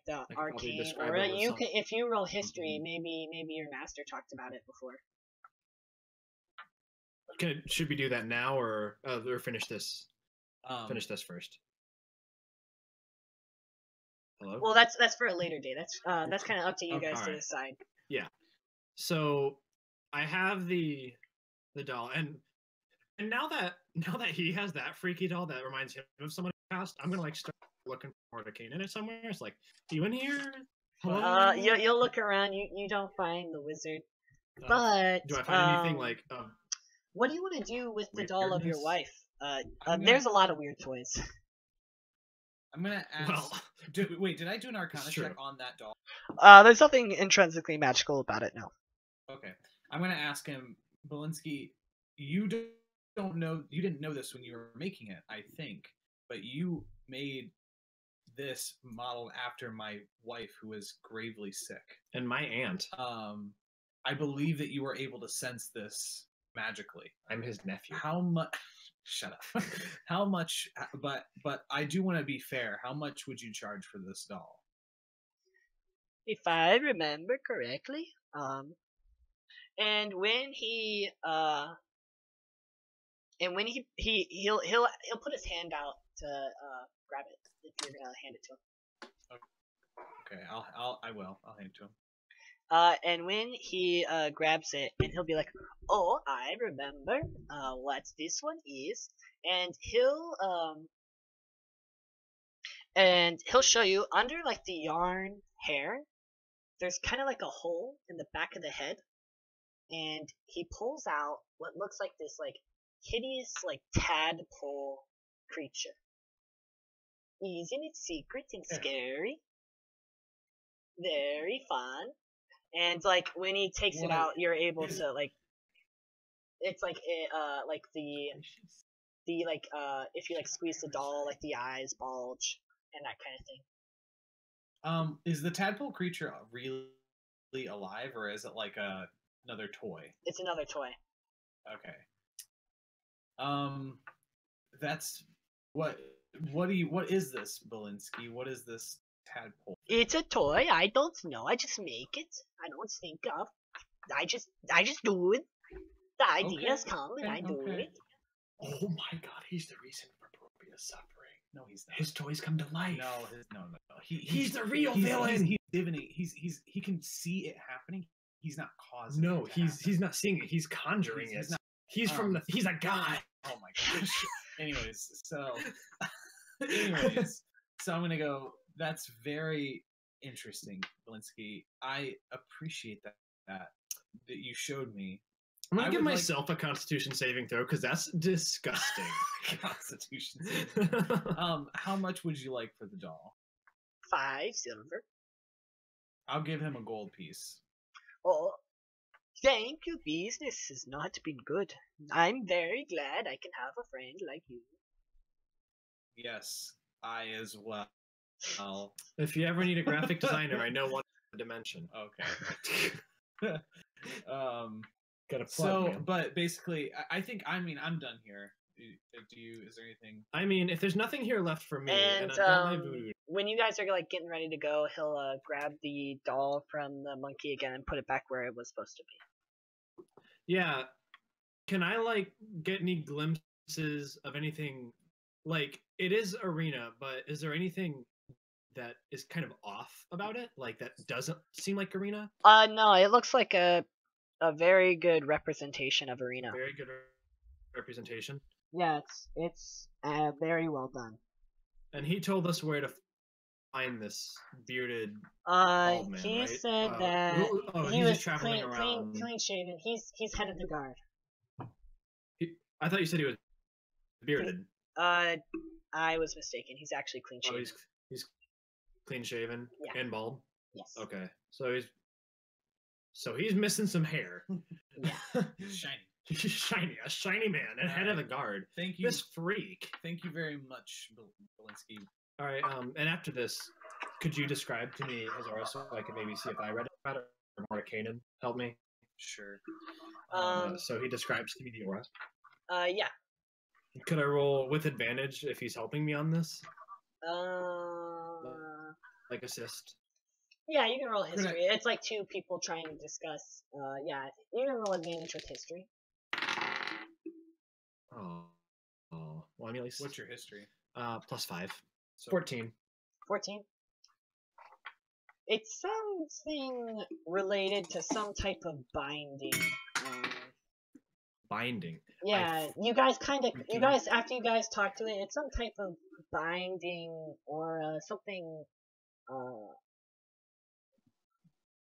the arcane describe aura, it with you can. If you roll history, maybe your master talked about it before. Should we do that now, or finish this? Finish this first. Hello? Well, that's for a later day. That's kind of up to you guys to right. decide. Yeah. So I have the doll, and now that he has that freaky doll that reminds him of someone past, I'm gonna like start looking for Arcane in it somewhere. It's like, you in here? Hello? You'll look around. You don't find the wizard, but do I find anything like? What do you want to do with the doll of your weirdness? wife? There's a lot of weird toys. I'm gonna ask. Well, did I do an Arcana check on that doll? There's nothing intrinsically magical about it, no. Okay, I'm gonna ask him, Belinsky. You don't know. You didn't know this when you were making it, I think, but you made this modeled after my wife, who is gravely sick, and my aunt. I believe that you were able to sense this magically. I'm his nephew. How much? Shut up. How much? But I do want to be fair. How much would you charge for this doll? If I remember correctly, and when he'll put his hand out to grab it if you're gonna hand it to him. Okay, I will. I'll hand it to him. And when he grabs it, and he'll be like, "Oh, I remember what this one is," and he'll show you under like the yarn hair. There's kind of like a hole in the back of the head, and he pulls out what looks like this like hideous like tadpole creature. Isn't it secret and scary? Very fun. And like when he takes it out, you're able to like. It's like like the like if you like squeeze the doll, like the eyes bulge and that kind of thing. Is the tadpole creature really alive, or is it like another toy? It's another toy. Okay. That's what What is this, Belinsky? What is this tadpole? It's a toy. I don't know. I just make it. I don't think of. I just do it. The ideas come and I do it. Oh my god, he's the reason for Propia's suffering. No, he's not. His toys come to life. No. He's the real he's, villain. He's divinate. He can see it happening. He's not causing. No, it to happen. he's not seeing it. He's conjuring He's it. not- He's from the. He's a god. Oh my gosh. Anyways, so I'm gonna go. That's very interesting, Belinsky. I appreciate that you showed me. I'm gonna I give would like- myself a Constitution saving throw because that's disgusting. Constitution. How much would you like for the doll? 5 silver. I'll give him a gold piece. Oh, thank you. Business has not been good. I'm very glad I can have a friend like you. Yes, I as well. If you ever need a graphic designer, I know one dimension. Okay. Got a plug. So, Man. but basically, I think I'm done here. Is there anything? I mean, if there's nothing here left for me, And I've got my voodoo. when you guys are like getting ready to go, he'll grab the doll from the monkey again and put it back where it was supposed to be. Yeah, can I like get any glimpses of anything? Like, it is arena, but is there anything that is kind of off about it? Like that doesn't seem like arena? No, it looks like a very good representation of arena. Very good representation. Yeah, it's very well done. And he told us where to find this bearded Uh, bald man, he right? said that he he's was just traveling around. clean shaven. He's head of the guard. I thought you said he was bearded. I was mistaken. He's actually clean Oh, shaven. he's clean shaven Yeah. and bald. Yes. Okay, so he's missing some hair. Shiny. a shiny man, and head of the guard. Thank you. This freak. Thank you very much, Belinsky. All right. And after this, could you describe to me his aura so I could maybe see if I read about it or Mordenkainen help me? Sure. So he describes to me the aura. Yeah. Could I roll with advantage if he's helping me on this? Like assist. Yeah, you can roll history. It's like 2 people trying to discuss. Yeah, you can roll advantage with history. Oh. Well, I mean, at least What's your history? +5. So, 14. 14. It's something related to some type of binding. Binding. Yeah, after you guys talk to it, it's some type of binding or something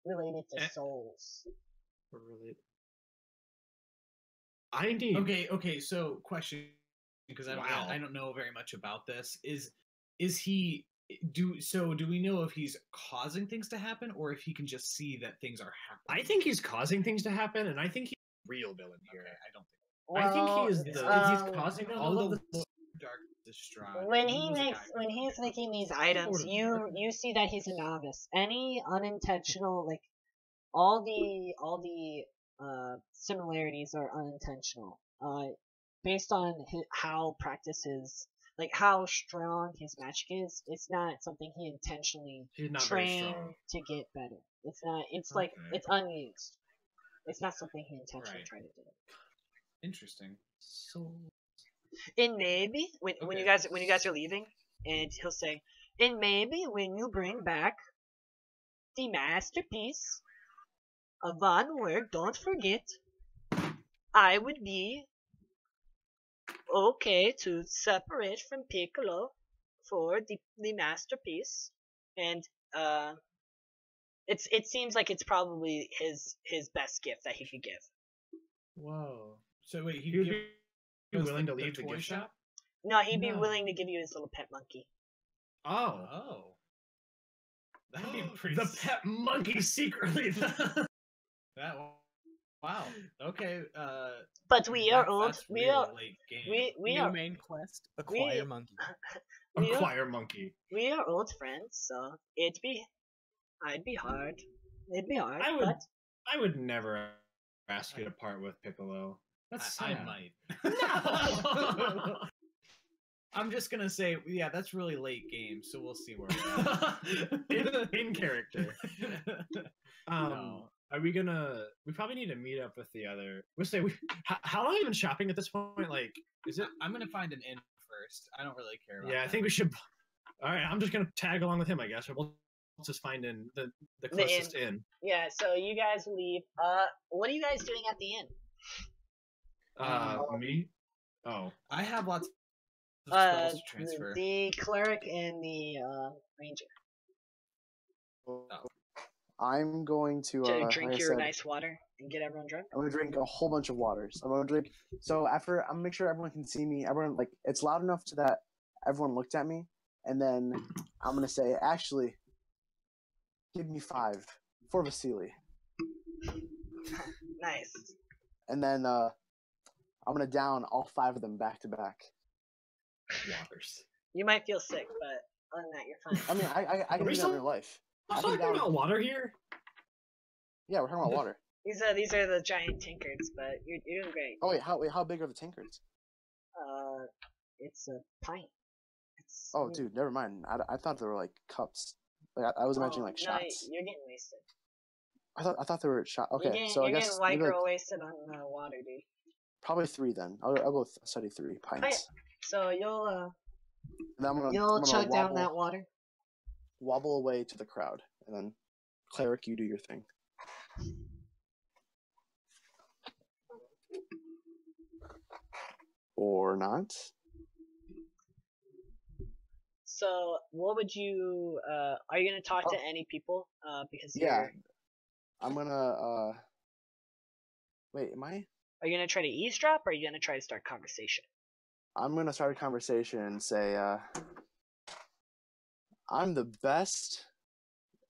related to souls. I need. Okay. So, question, because I don't know very much about this. Is he do we know if he's causing things to happen or if he can just see that things are happening? I think he's causing things to happen, and I think he's a real villain here. Okay, I don't think. I think he is he's causing all of the dark Strahd. When he's making these items, you see that he's a novice. Any unintentional, like all the similarities are unintentional. Based on how practices, like how strong his magic is, it's not something he intentionally trained to get better. It's not. It's like it's unused. It's not something he intentionally tried to do. Interesting. So, And maybe when you guys are leaving, and he'll say, and maybe when you bring back the masterpiece of Von Werk, don't forget, I would be okay to separate from Piccolo for the masterpiece, and it seems like it's probably his best gift that he could give. whoa. So wait, He would be willing to leave the gift shop? No, he'd be willing to give you his little pet monkey. Oh. That'd be pretty. The pet monkey secretly. That wow. Okay. But we are old. That's We really are. late game. We New are. main quest: acquire monkey. Acquire monkey. We are old friends, so I'd be hard. It'd be hard. I would never ask you to part with Piccolo. That's I sad. might. No. I'm just gonna say, yeah, that's really late game, so we'll see where we're at. in character. No. Are we gonna? We probably need to meet up with the other. We'll say how long have you been shopping at this point? Like, is it? I'm gonna find an inn first. I don't really care about Yeah, I that. think we should. All right, I'm just gonna tag along with him, I guess. We'll just find in the closest inn. Yeah, so you guys leave. What are you guys doing at the inn? Me? Oh. I have lots of spells to The, transfer. the cleric and the ranger. I'm going to To like drink I your said, nice water and get everyone drunk. I'm gonna drink a whole bunch of waters. I'm gonna drink. So after, I'm gonna make sure everyone can see me. Everyone, like, it's loud enough to that everyone looked at me, and then I'm gonna say, actually, give me 5 for Vasily, Nice. and then I'm gonna down all 5 of them back to back. Waters. You might feel sick, but other than that, you're fine. I mean, I can we do that in still- real life. I'm I can talking down. about water here. Yeah, we're talking about water. These are the giant tankards, but you're doing great. Oh wait, how big are the tankards? It's a pint. It's. Oh, dude, never mind. I thought they were like cups. Like I was imagining like no, shots. you're getting wasted. I thought they were shot. Okay, You're getting, so I you're guess getting white maybe, like, girl wasted on water, dude. probably 3 then. I'll go study 3 pints. So you'll And then I'm gonna you'll chug wobble, down that water. wobble away to the crowd, and then cleric, you do your thing. Or not. So what would you? Are you gonna talk to any people? Because Yeah. you're. I'm gonna wait, am I? Are you gonna try to eavesdrop, or are you gonna try to start conversation? I'm gonna start a conversation and say, I'm the best.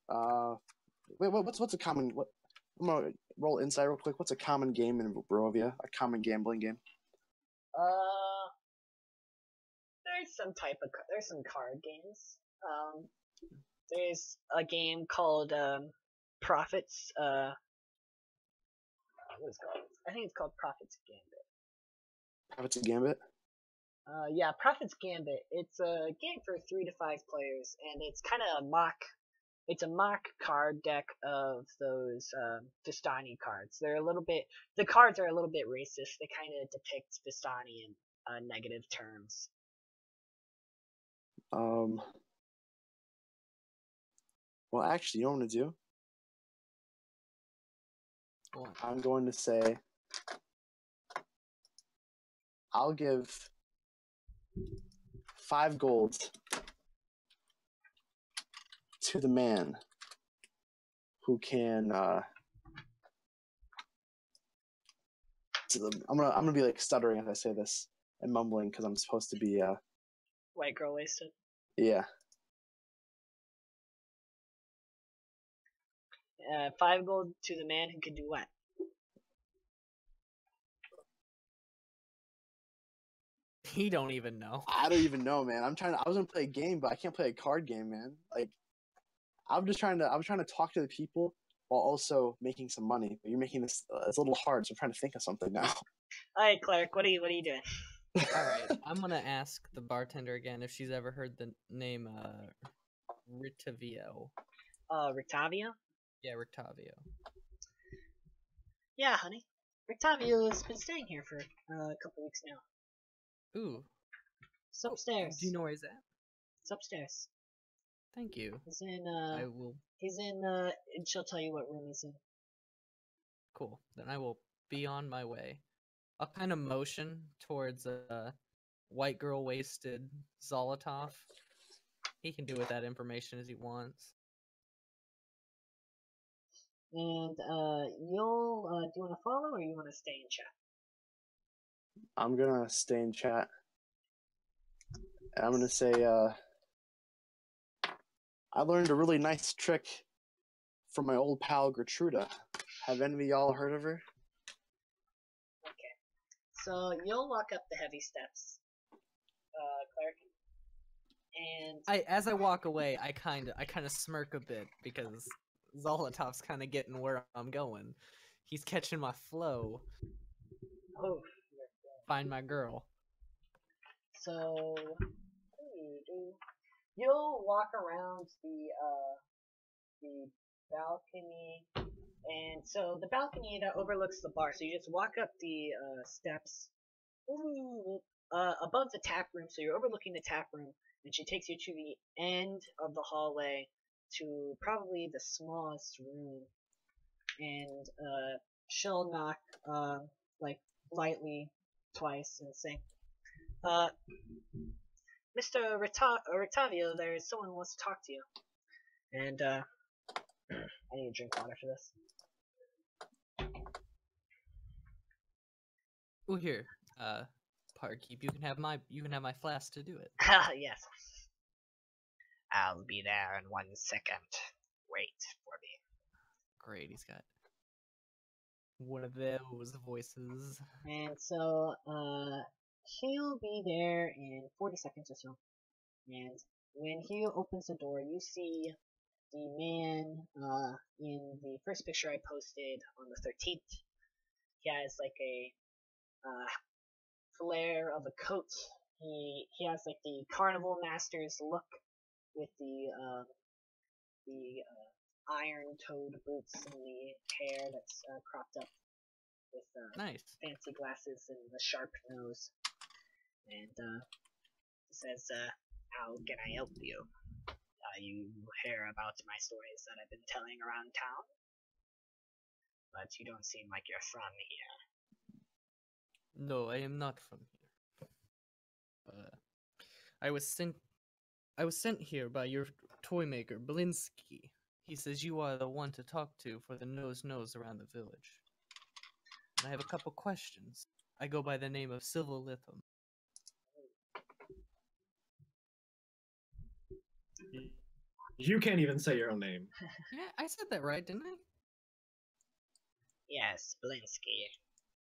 Wait, what's a common? What? I'm gonna roll insight real quick. What's a common game in Barovia? A common gambling game? There's some card games. There's a game called Profits. What is it called? I think it's called Profits Gambit. Profits and Gambit. Yeah, Profits Gambit. It's a game for 3 to 5 players, and it's kind of a mock. It's a mock card deck of those Vistani cards. They're a little bit. The cards are a little bit racist. They kind of depict Vistani in negative terms. Well, actually, you know what I'm gonna do? What? I'm going to say, I'll give 5 gold to the man who can. I'm gonna be like stuttering as I say this and mumbling because I'm supposed to be. White girl wasted. Yeah. 5 gold to the man who can do what? He don't even know. I don't even know, man. I was gonna play a game, but I can't play a card game, man. Like, I'm trying to talk to the people while also making some money. But you're making this it's a little hard, so I'm trying to think of something now. All right, cleric, what are you doing? All right, I'm gonna ask the bartender again if she's ever heard the name Ritavio. Rictavio? Yeah, Rictavio. Yeah, honey. Rictavio has been staying here for a couple weeks now. Ooh, It's upstairs. do you know where he's at? It's upstairs. Thank you. He's in I will. he's in and she'll tell you what room he's in. Cool. Then I will be on my way. I'll kind of motion towards white girl wasted Zolotov. He can do with that information as he wants. And you'll do you want to follow or you want to stay in chat? I'm gonna stay in chat. And I'm gonna say, I learned a really nice trick from my old pal Gertruda. Have any of y'all heard of her? Okay. So you'll walk up the heavy steps, cleric. And As I walk away, I kind of smirk a bit because Zolotov's kind of getting where I'm going. He's catching my flow. oh, Find my girl. So you'll walk around the balcony, and so the balcony that overlooks the bar. So you just walk up the steps above the tap room. So you're overlooking the tap room, and she takes you to the end of the hallway to probably the smallest room, and she'll knock like lightly twice and say, Mr. Rictavio, there's someone who wants to talk to you. And I need to drink water for this. Oh, here, Parkeep, you can have my flask to do it. Yes. I'll be there in 1 second. Wait for me. Great, he's got one of those voices. And so, he'll be there in 40 seconds or so. And when he opens the door, you see the man in the first picture I posted on the 13th. He has like a flare of a coat. He has like the carnival master's look with the iron-toed boots and the hair that's cropped up with Nice. fancy glasses and the sharp nose. And he says, how can I help you? You hear about my stories that I've been telling around town? But you don't seem like you're from here. No, I am not from here. I was sent here by your toy maker, Blinsky. He says you are the one to talk to for the nose around the village. And I have a couple questions. I go by the name of Silvolithum. You can't even say your own name. Yeah, I said that right, didn't I? Yes, Blinsky.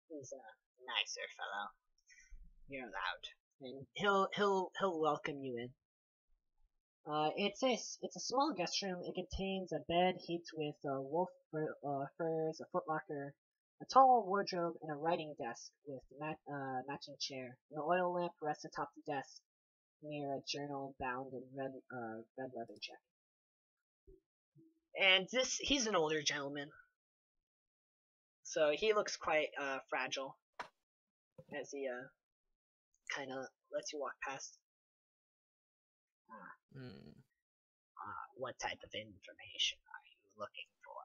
He's a nicer fellow. You're allowed. And he'll welcome you in. It's a small guest room. It contains a bed heaped with wolf furs, a footlocker, a tall wardrobe, and a writing desk with matching chair. An oil lamp rests atop the desk near a journal bound in red leather jacket. And he's an older gentleman, so he looks quite fragile as he kind of lets you walk past. What type of information are you looking for?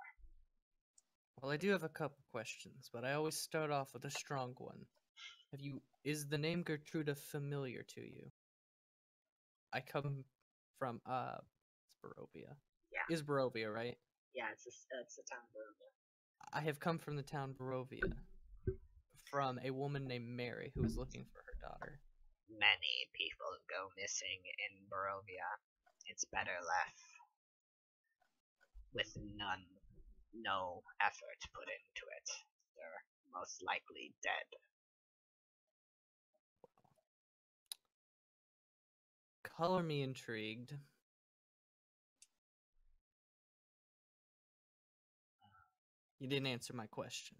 Well, I do have a couple questions, but I always start off with a strong one. Is the name Gertruda familiar to you? I come from Barovia. Yeah. Is Barovia, right? Yeah, it's the town of Barovia. I have come from the town Barovia, from a woman named Mary who is looking for her daughter. Many people go missing in Barovia. It's better left with no effort put into it. They're most likely dead. Color me intrigued. You didn't answer my question.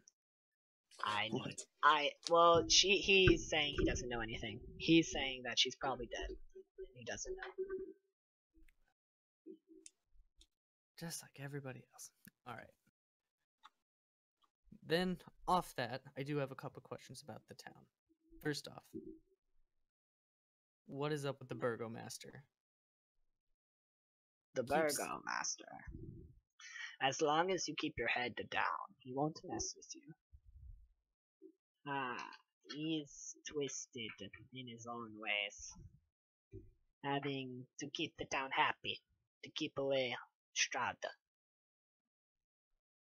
He's saying he doesn't know anything. He's saying that she's probably dead. He doesn't know. Just like everybody else. Alright. Then, off that, I do have a couple questions about the town. First off, what is up with the Burgomaster? The Burgomaster. As long as you keep your head down, he won't mess with you. He's twisted in his own ways. Having to keep the town happy, to keep away Strahd.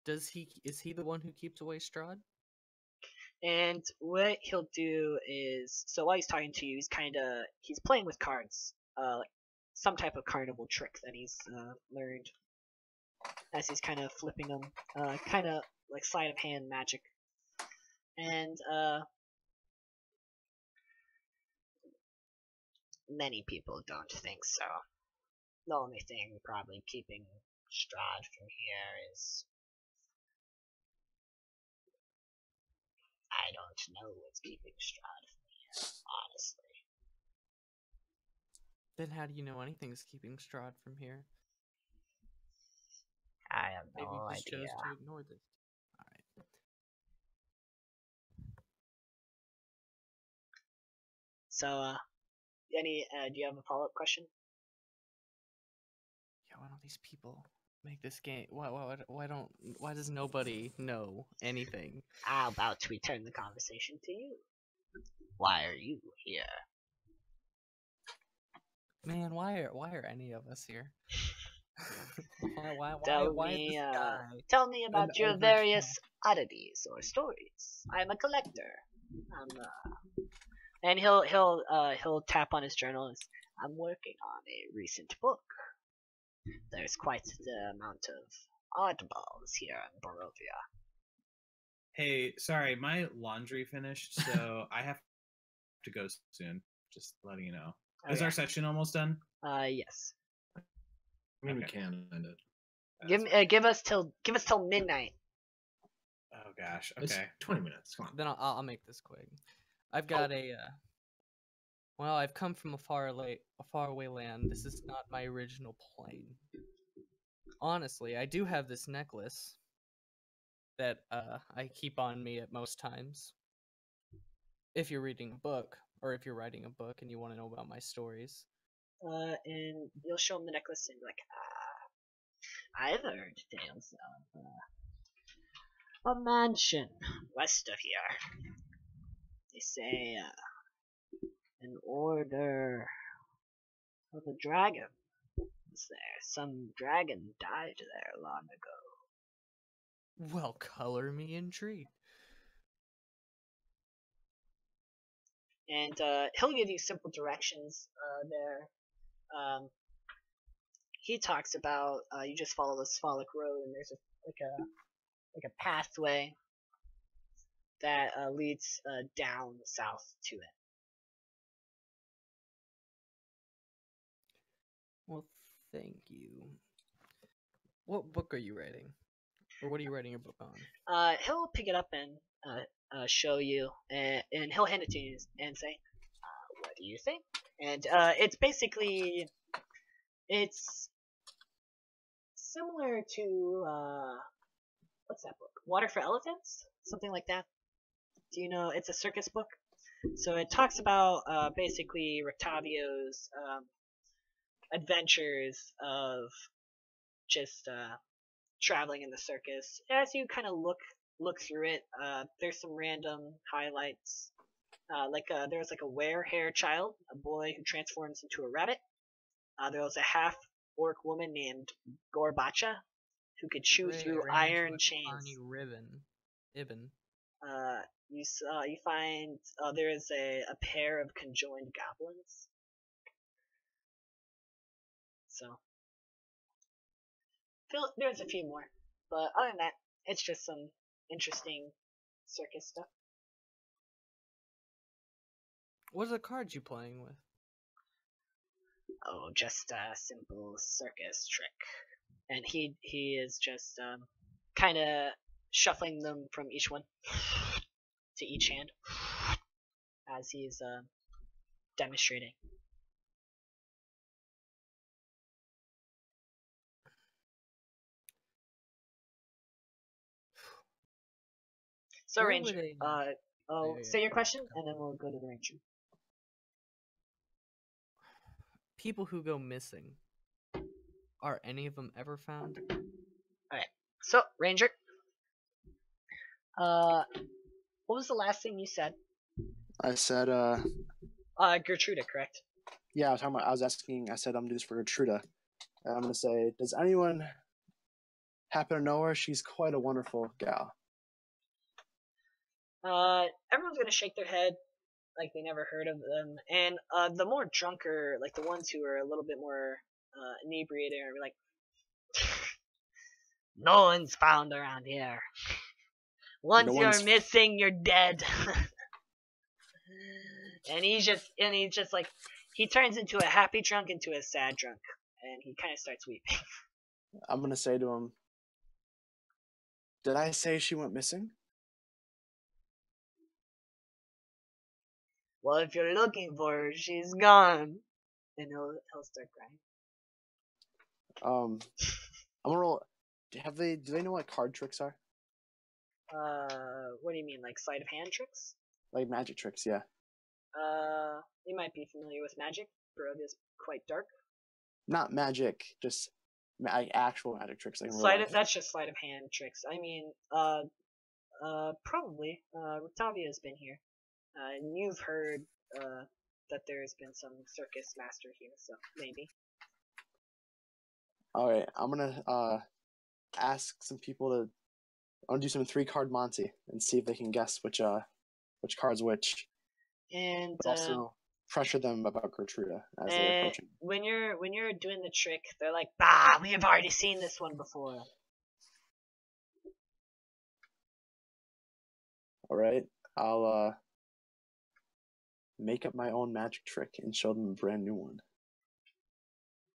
Is he the one who keeps away Strahd? And what he'll do is, so while he's talking to you, he's playing with cards, like some type of carnival trick that he's learned. As he's kind of flipping them, kind of like sleight of hand magic. And many people don't think so. The only thing probably keeping Strahd from here is, I don't know what's keeping Strahd from here, honestly. Then how do you know anything's keeping Strahd from here? I have Maybe no he just idea. chose to ignore this. Alright. So, do you have a follow-up question? Yeah, why don't these people make this game? Why does nobody know anything? How about we turn the conversation to you? Why are you here? Man, why are any of us here? Tell why is me, this guy tell me an about your overkill? various oddities or stories. I'm a collector. And he'll tap on his journal. I'm working on a recent book. There's quite the amount of oddballs here in Barovia. Hey, sorry, my laundry finished, so I have to go soon. Just letting you know. Is Okay. our session almost done? Yes. I mean, we Okay. can end it. Give us till midnight. Oh gosh. It's Okay. 20 minutes. Come on. Then I'll make this quick. I've got well, I've come from a faraway land. This is not my original plane. Honestly, I do have this necklace that I keep on me at most times. If you're reading a book, or if you're writing a book and you want to know about my stories. And you'll show him the necklace and be like, I've heard tales of a mansion west of here. They say an order of a dragon was there. Some dragon died there long ago. Well, color me intrigued. And he'll give you simple directions there. He talks about you just follow the Sphalic Road, and there's a pathway that leads down south to it. Well, thank you. What book are you writing? Or what are you writing your book on? He'll pick it up and show you, and he'll hand it to you and say, "What do you think?" And it's basically it's similar to what's that book? Water for Elephants, something like that. Do you know? It's a circus book. So it talks about basically Rictavio's adventures of just traveling in the circus. As you kind of look through it, there's some random highlights. There's like a were-hair child, a boy who transforms into a rabbit. There was a half-orc woman named Gorbacha who could chew Ray through ran into iron a chains. Ibn. You find there is a pair of conjoined goblins. So there's a few more, but other than that, it's just some interesting circus stuff. What are the cards you playing with? Oh, just a simple circus trick. And he is just kind of shuffling them from each one to each hand as he's demonstrating. So Where Ranger, would I'll yeah. say your question and then we'll go to the Ranger. people who go missing, are any of them ever found? Alright, so Ranger, what was the last thing you said? I said, Gertruda, correct? yeah, I was asking, I said I'm doing this for Gertruda. And I'm going to say, does anyone happen to know her? She's quite a wonderful gal. Everyone's gonna shake their head like they never heard of them, and the more drunker, like the ones who are a little bit more inebriated, are like, no one's found around here. Once you're missing, you're dead. and he's just like, he turns into a happy drunk into a sad drunk, and he kind of starts weeping. I'm going to say to him, did I say she went missing? Well, if you're looking for her, she's gone. And he'll start crying. I'm gonna roll. Do they know what card tricks are? What do you mean, like sleight of hand tricks? Like magic tricks, yeah. You might be familiar with magic. Barovia is quite dark. Not magic, just actual magic tricks. Like That's just sleight of hand tricks. I mean, probably. Rotavia has been here, and you've heard that there's been some circus master here, so maybe. All right, I'm gonna ask some people to. I'm gonna do some 3-card Monty and see if they can guess which card's which. And But also pressure them about Gertruda as they're approaching. when you're doing the trick, they're like, "Bah, we have already seen this one before." All right, I'll make up my own magic trick and show them a brand new one.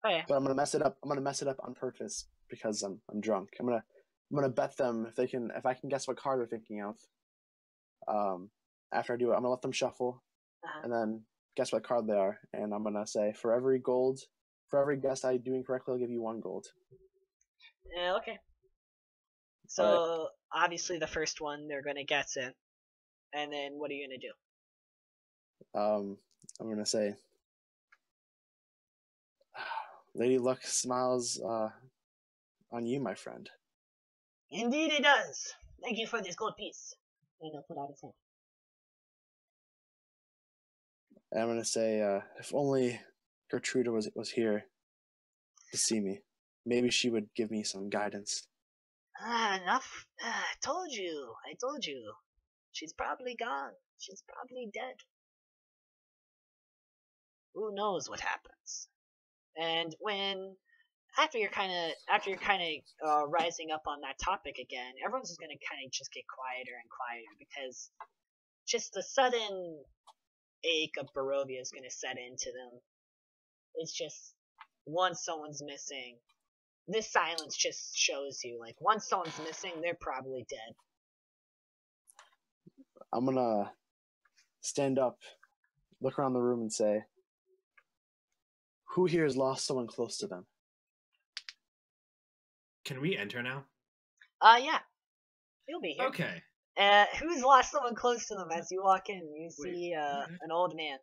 Oh yeah. But I'm gonna mess it up. I'm gonna mess it up on purpose because I'm drunk. I'm gonna bet them if I can guess what card they're thinking of. After I do it, I'm gonna let them shuffle, and then guess what card they are, and I'm gonna say for every guess I do incorrectly, I'll give you 1 gold. Yeah. Okay. So obviously the first one they're gonna guess it, and then what are you gonna do? I'm gonna say, Lady Luck smiles on you, my friend. Indeed it does. Thank you for this gold piece. And he'll put out his hand. And I'm gonna say, if only Gertruda was here to see me, maybe she would give me some guidance. Enough. I told you. She's probably gone. She's probably dead. Who knows what happens? And after you're kind of rising up on that topic again, everyone's just gonna kind of just get quieter and quieter because just the sudden ache of Barovia is gonna set into them. It's just once someone's missing, this silence just shows you like once someone's missing, they're probably dead. I'm gonna stand up, look around the room, and say, who here has lost someone close to them? Can we enter now? Yeah. You'll be here. Okay. Who's lost someone close to them as you walk in? You see an old man.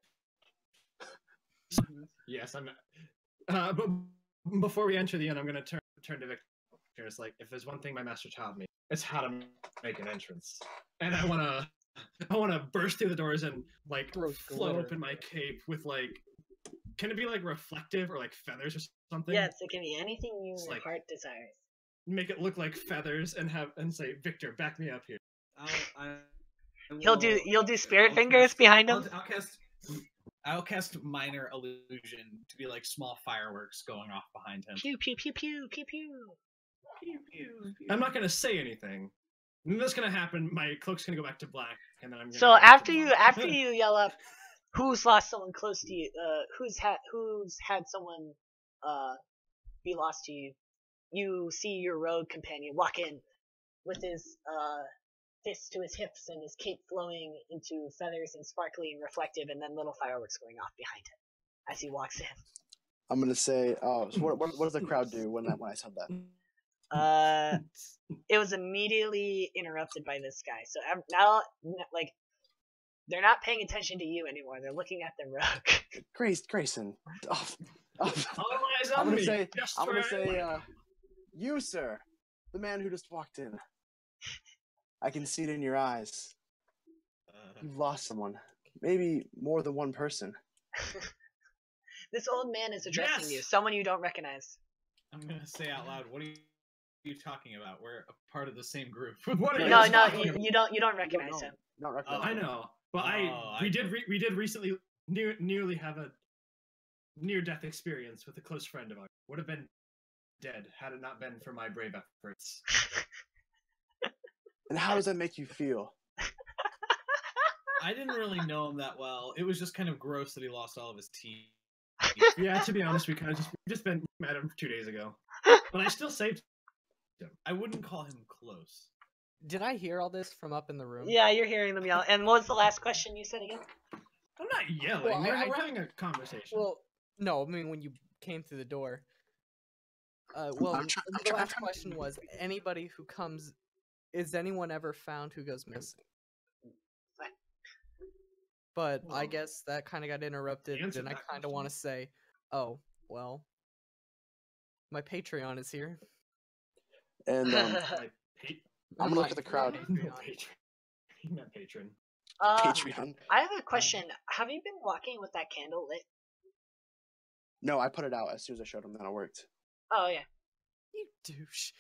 Yes, I'm. But before we enter the inn, I'm gonna turn to Victor. It's like, if there's one thing my master taught me, it's how to make an entrance. And I wanna burst through the doors and like float up in my cape with like. Can it be like reflective or like feathers or something? Yes, it can be anything your like, heart desires. Make it look like feathers and say, Victor, back me up here. You'll do spirit fingers behind him. I'll cast minor illusion to be like small fireworks going off behind him. Pew pew pew pew pew pew. Pew, pew, pew. I'm not gonna say anything. That's gonna happen. My cloak's gonna go back to black, and then I'm gonna. So after you yell up, who's lost someone close to you? Who's had someone be lost to you? You see your rogue companion walk in with his fist to his hips and his cape flowing into feathers and sparkly and reflective, and then little fireworks going off behind him as he walks in. I'm gonna say, so what does the crowd do when I said that? It was immediately interrupted by this guy. So now, like, they're not paying attention to you anymore. They're looking at the rogue. Grayson. All eyes on I'm gonna me. say, you, sir, the man who just walked in. I can see it in your eyes. You've lost someone. Maybe more than one person. This old man is addressing you. Someone you don't recognize. I'm gonna say out loud, what are you talking about? We're a part of the same group. No, you don't recognize him. Not recognize I know, but we did recently nearly have a near-death experience with a close friend of ours. Would have been dead had it not been for my brave efforts. And how does that make you feel? I didn't really know him that well. It was just kind of gross that he lost all of his teeth. Yeah, to be honest, we kind of just met him 2 days ago, but I still saved him. I wouldn't call him close. Did I hear all this from up in the room? Yeah, you're hearing them yell. And what was the last question you said again? I'm not yelling. Well, we're having a conversation. Well, No, I mean when you came through the door. Well, the last question was anybody who comes. Is anyone ever found who goes missing? But I Well, guess that kind of got interrupted, answered and I that kind of want to say, oh, well, my Patreon is here. And My I'm gonna look at the crowd. Not patron. Patreon. I have a question. Have you been walking with that candle lit? No, I put it out as soon as I showed him that it worked. Oh yeah. You douche.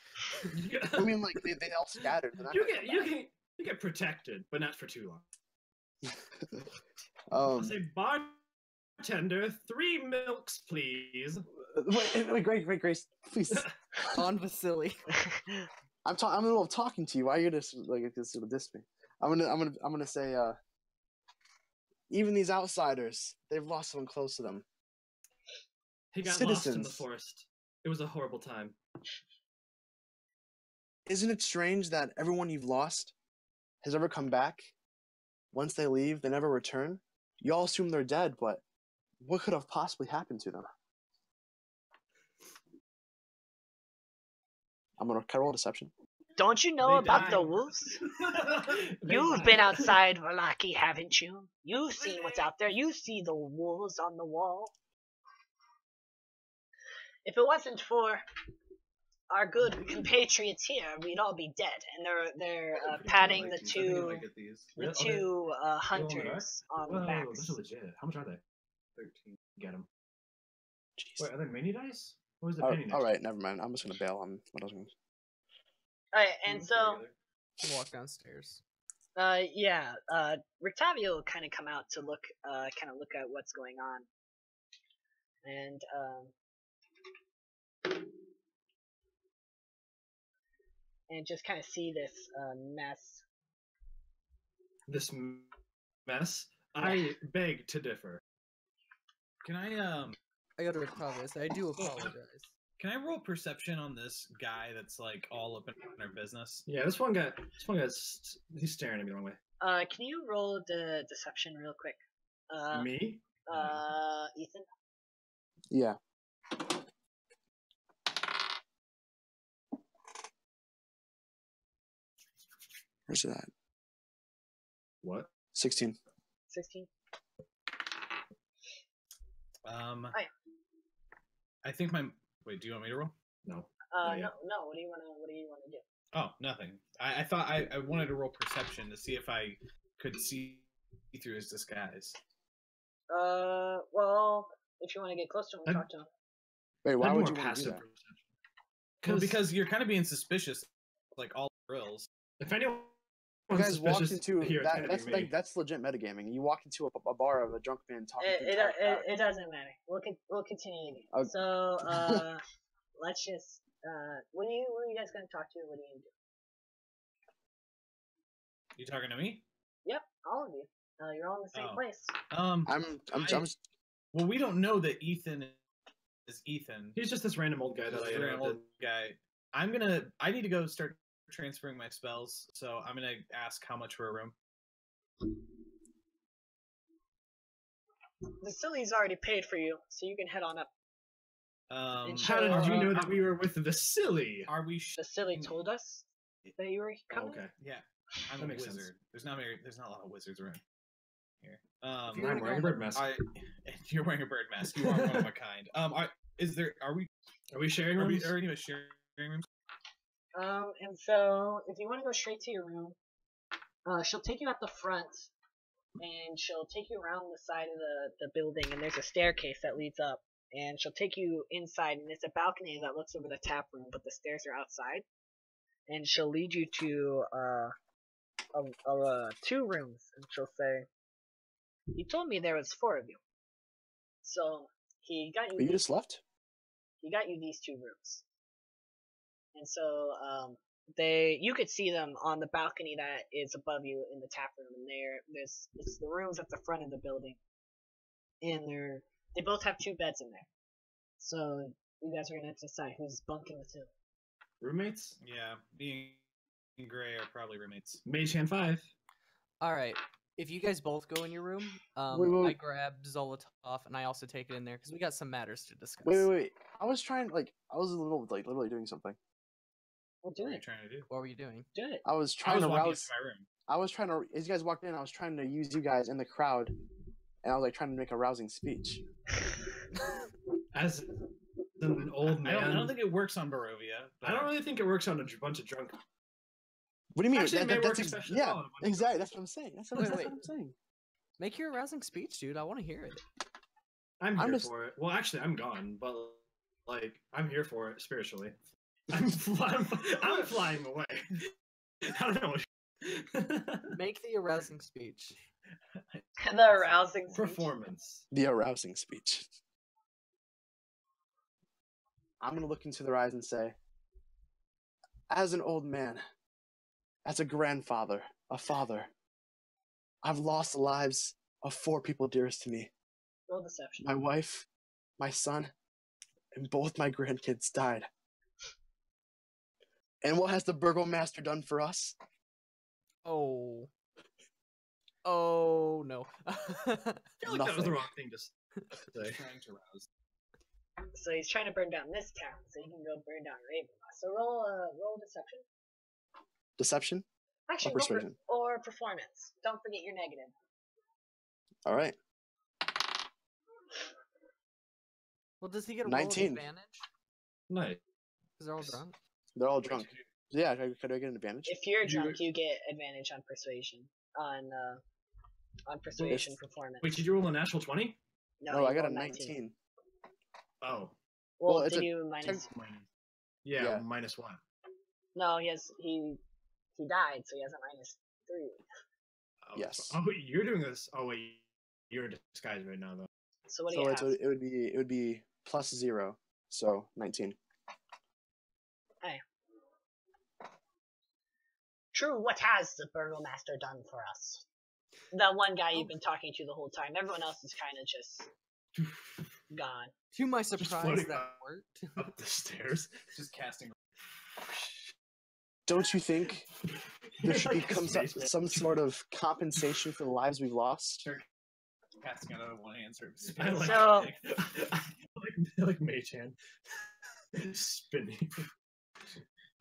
I mean, like they all scattered. They're not You gonna get come back. you get protected, but not for too long. I'll say bartender, 3 milks, please. wait, Grace, please. On Vasily. I'm in the middle of talking to you. Why are you just like this to diss me? I'm gonna say, even these outsiders, they've lost someone close to them. He got lost in the Citizens. forest. It was a horrible time. Isn't it strange that everyone you've lost has ever come back? Once they leave, they never return. You all assume they're dead, but what could have possibly happened to them? I'm gonna roll deception. Don't you know They about the died. wolves? They You've died. been outside, Valaki, haven't you? You've seen what's out there. You see the wolves on the wall. If it wasn't for our good compatriots here, we'd all be dead. And they're patting the two hunters on the Whoa, backs. those are legit. How much are they? 13. Get them. Jeez. Wait, are they mini dice? What was the penny All right, never mind. I'm just gonna bail on what I was gonna. Alright, and so Walk downstairs. Rictavio will kind of come out to look at what's going on, and just kind of see this mess. This mess? I beg to differ. Can I I gotta apologize. I do apologize. Can I roll perception on this guy that's like all up in our business? Yeah, this one guy's he's staring at me the wrong way. Can you roll the deception real quick? Me? Ethan. Yeah. Where's it at? What? 16. 16. I think my wait. Do you want me to roll? No. No. yeah. What do you want to do? Oh, nothing. I thought I wanted to roll perception to see if I could see through his disguise. Well, if you want to get close to him, talk to him. Wait, why I'd would more you want to do passive that? Well, because you're kind of being suspicious, like all drills. If anyone You guys walked into here, it's gonna that's be me. that's legit metagaming. You walk into a bar of a drunk man talking to It doesn't matter. We'll continue the game. Okay. So let's just what are you guys gonna talk to? What are you gonna do? You talking to me? Yep, all of you. You're all in the same Oh. place. I'm Well, we don't know that Ethan is Ethan. He's just this random old guy that I This random interrupted. old guy. I need to go start transferring my spells, so I'm gonna ask how much for a room. Vasily's already paid for you, so you can head on up. Um, How did Sure, you know that we were with Vasily? Are we? Vasily told us that you were Oh, coming. okay. Yeah, I'm That a makes wizard. sense. There's not a lot of wizards around here. I'm wearing a bird mask. You're wearing a bird mask. You are one of a kind. Are we sharing we rooms? already sharing rooms? And so if you want to go straight to your room, she'll take you at the front, and she'll take you around the side of the building, and there's a staircase that leads up, and she'll take you inside, and it's a balcony that looks over the tap room, but the stairs are outside, and she'll lead you to two rooms, and she'll say, "He told me there was 4 of you, so he got you. But you just left? He got you these 2 rooms." And so you could see them on the balcony that is above you in the tap room, and it's the rooms at the front of the building, and they both have 2 beds in there. So you guys are gonna have to decide who's bunking with who. Roommates? Yeah, me and Gray are probably roommates. Mage hand 5. All right. if you guys both go in your room, Wait. I grab Zolotov and I also take it in there because we got some matters to discuss. Wait. I was trying, I was literally doing something. Well, do What are you it. trying to do? What were you doing? Do it. I was I trying was to walking rouse. into my room. I was trying to, as you guys walked in, I was trying to use you guys in the crowd, and I was like trying to make a rousing speech. As an old man, I don't think it works on Barovia. I don't really think it works on a bunch of drunk. What do you mean? Actually, it may work that's especially yeah, well on a bunch of exactly. That's what I'm saying. That's Wait. what I'm saying. Make your arousing speech, dude. I want to hear it. I'm I'm here just- for it. Well, actually, I'm gone, but like I'm here for it spiritually. I'm flying away. I don't know. Make the arousing speech. The arousing speech. Performance. The arousing speech. I'm gonna look into their eyes and say, as an old man, as a grandfather, a father, I've lost the lives of 4 people dearest to me. Roll deception. My wife, my son, and both my grandkids died. And what has the burgomaster done for us? Oh no. I feel like that was Nothing. the wrong thing to say. Trying to rouse. So he's trying to burn down this town, so he can go burn down Ravenloft. So roll deception. Deception? Actually, Or persuasion. or performance. Don't forget your negative. All right. Well, does he get a roll of 19. advantage? Nice. Because they're all drunk. They're all drunk. Yeah, could I get an advantage? If you're You- drunk, you get advantage on persuasion. On persuasion performance. Wait, did you roll a natural 20? No, you I got a rolled 19. Oh. Well, Well, it's did a you minus? Yeah, Yeah. minus 1. No, he died, so he has a -3. Oh, Yes. Oh, wait, you're doing this. Oh, wait. You're in disguise right now, though. So what do So you have? it would be +0, so 19. True, what has the burgomaster done for us? The one guy you've been talking to the whole time. Everyone else is kind of just gone. To my surprise, floating that up. worked. Up the stairs. Just casting. Don't you think there should Like become a space man. some sort of compensation for the lives we've lost? Sure. Casting out of one answer. I like, So- like Mage Hand. Spinning.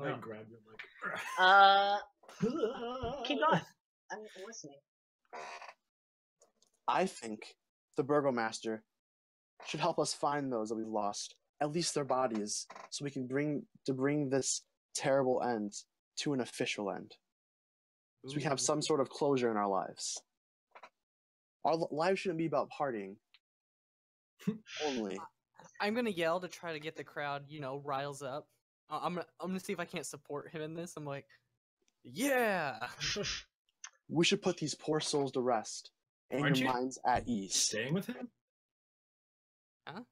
I No. grab him like. Keep going. I'm listening. I think the burgomaster should help us find those that we've lost, at least their bodies, so we can bring this terrible end to an official end. So we have some sort of closure in our lives. Our lives shouldn't be about partying only. I'm gonna yell to try to get the crowd, riles up. I'm gonna see if I can't support him in this. I'm like, yeah. We should put these poor souls to rest and Aren't your you minds at ease. Staying with him? Huh?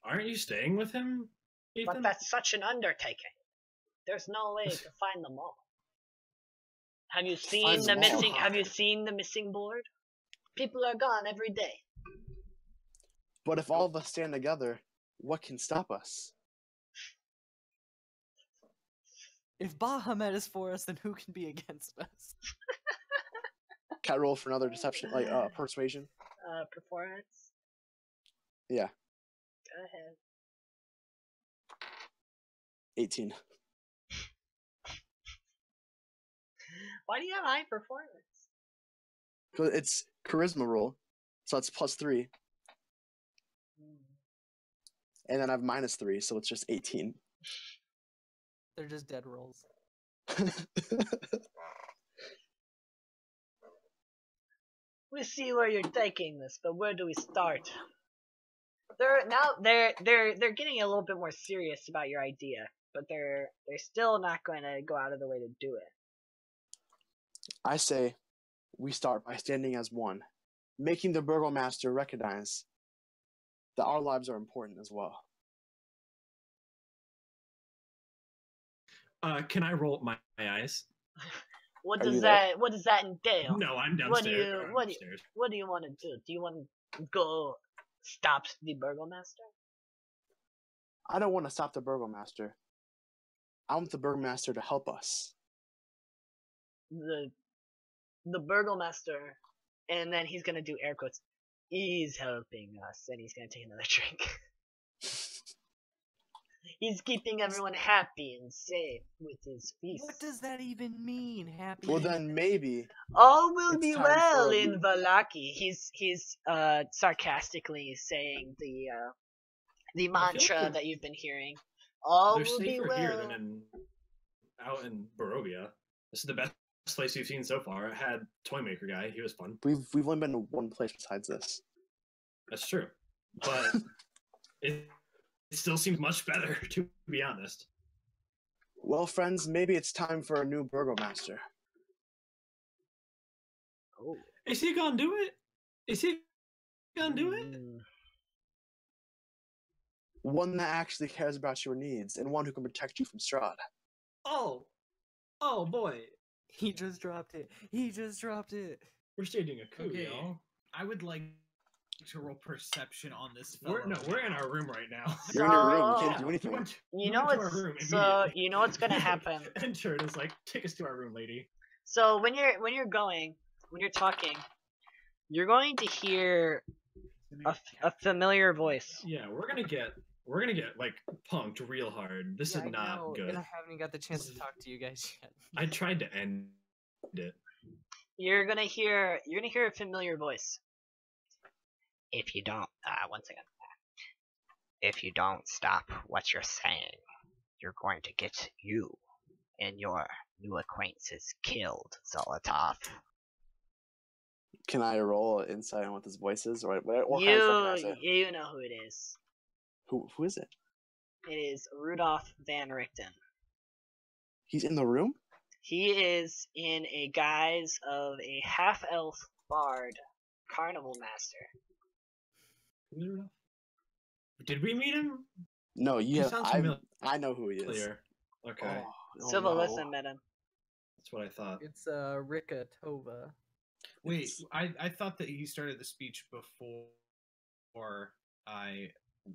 Aren't you staying with him, Ethan? But that's such an undertaking. There's no way to find them all. Have you seen Find the them all. missing? Have you seen the missing board? People are gone every day. But if all of us stand together, what can stop us? If Bahamut is for us, then who can be against us? Can I roll for another deception, persuasion? Performance. Yeah, Go ahead. 18. Why do you have high performance? Because it's charisma roll, so it's +3, and then I have -3, so it's just 18. They're just dead rolls. We see where you're taking this, but where do we start? They're getting a little bit more serious about your idea, but they're still not going to go out of the way to do it. I say we start by standing as one, making the burgomaster recognize that our lives are important as well. Can I roll my eyes? What Are does you there? that entail? No, I'm What do downstairs. you- I'm what do- upstairs. What do you want to do? Do you want to go stop the burgomaster? I don't want to stop the burgomaster. I want the burgomaster to help us. The the burgomaster, and then he's gonna do air quotes. He's helping us, and he's gonna take another drink. He's keeping everyone happy and safe with his feast. What does that even mean? Happy. Well, then maybe. All will It's be time well for a- in Valaki. He's sarcastically saying the mantra like that you've been hearing. All They're will be safer well. here than out in Barovia. This is the best place we've seen so far. It had Toymaker guy. He was fun. We've only been to one place besides this. That's true. But it still seems much better, to be honest. Well, friends, maybe it's time for a new burgomaster. Oh. Is he gonna do it? Is he gonna do it? One that actually cares about your needs, and one who can protect you from Strahd. Oh boy. He just dropped it. He just dropped it. We're staging a coup, Okay. y'all. I would like to roll perception on this. We're fellow. in our room right now. You're in your room, you So- can't do We anything. went- You we know went to our what's room so immediately. you know what's gonna happen. Entered is like, take us to our room, lady. So when you're talking, you're going to hear a familiar voice. Yeah, we're gonna get like punked real hard. This Yeah, is I not know, good. And I haven't even got the chance to talk to you guys yet. I tried to end it. You're gonna hear a familiar voice. If you don't, one second. If you don't stop what you're saying, you're going to get you and your new acquaintances killed, Zolotov. Can I roll insight on what this voice is, or what kind of recognize it? You know who it is. Who is it? It is Rudolph Van Richten. He's in the room. He is in a guise of a half-elf bard, carnival master. Did we meet him? No, He sounds familiar. I know who he is. Clear. Okay, Oh, Silva no. Listen met him. that's what I thought. It's Rika Tova. Wait, I thought that he started the speech before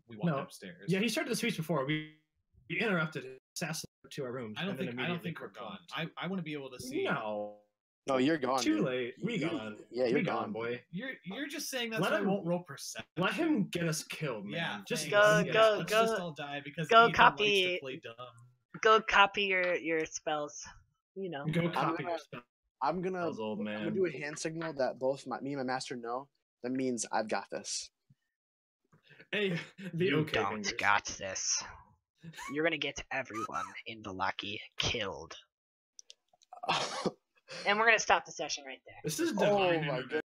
we walked No. upstairs. Yeah, he started the speech before. We interrupted it, assassinated to our rooms. I don't and then think immediately we're got gone. punked. I want to be able to see. No, No, you're gone. too dude. late. We gone. Yeah, you're we gone, gone. boy. You're just saying that's Let why I him- won't roll perception. Let him get us killed, man. Yeah, just thanks. Go- Yeah, go- let's go- just all die because go Ethan copy- likes to play dumb. Go copy your spells. You know. go copy gonna- your spells, I'm gonna old I'm man. gonna do a hand signal that both me and my master know. That means I've got this. Hey, the You okay don't fingers. got this. You're gonna get everyone in Valaki killed. And we're gonna stop the session right there. This is Oh divine my intervention.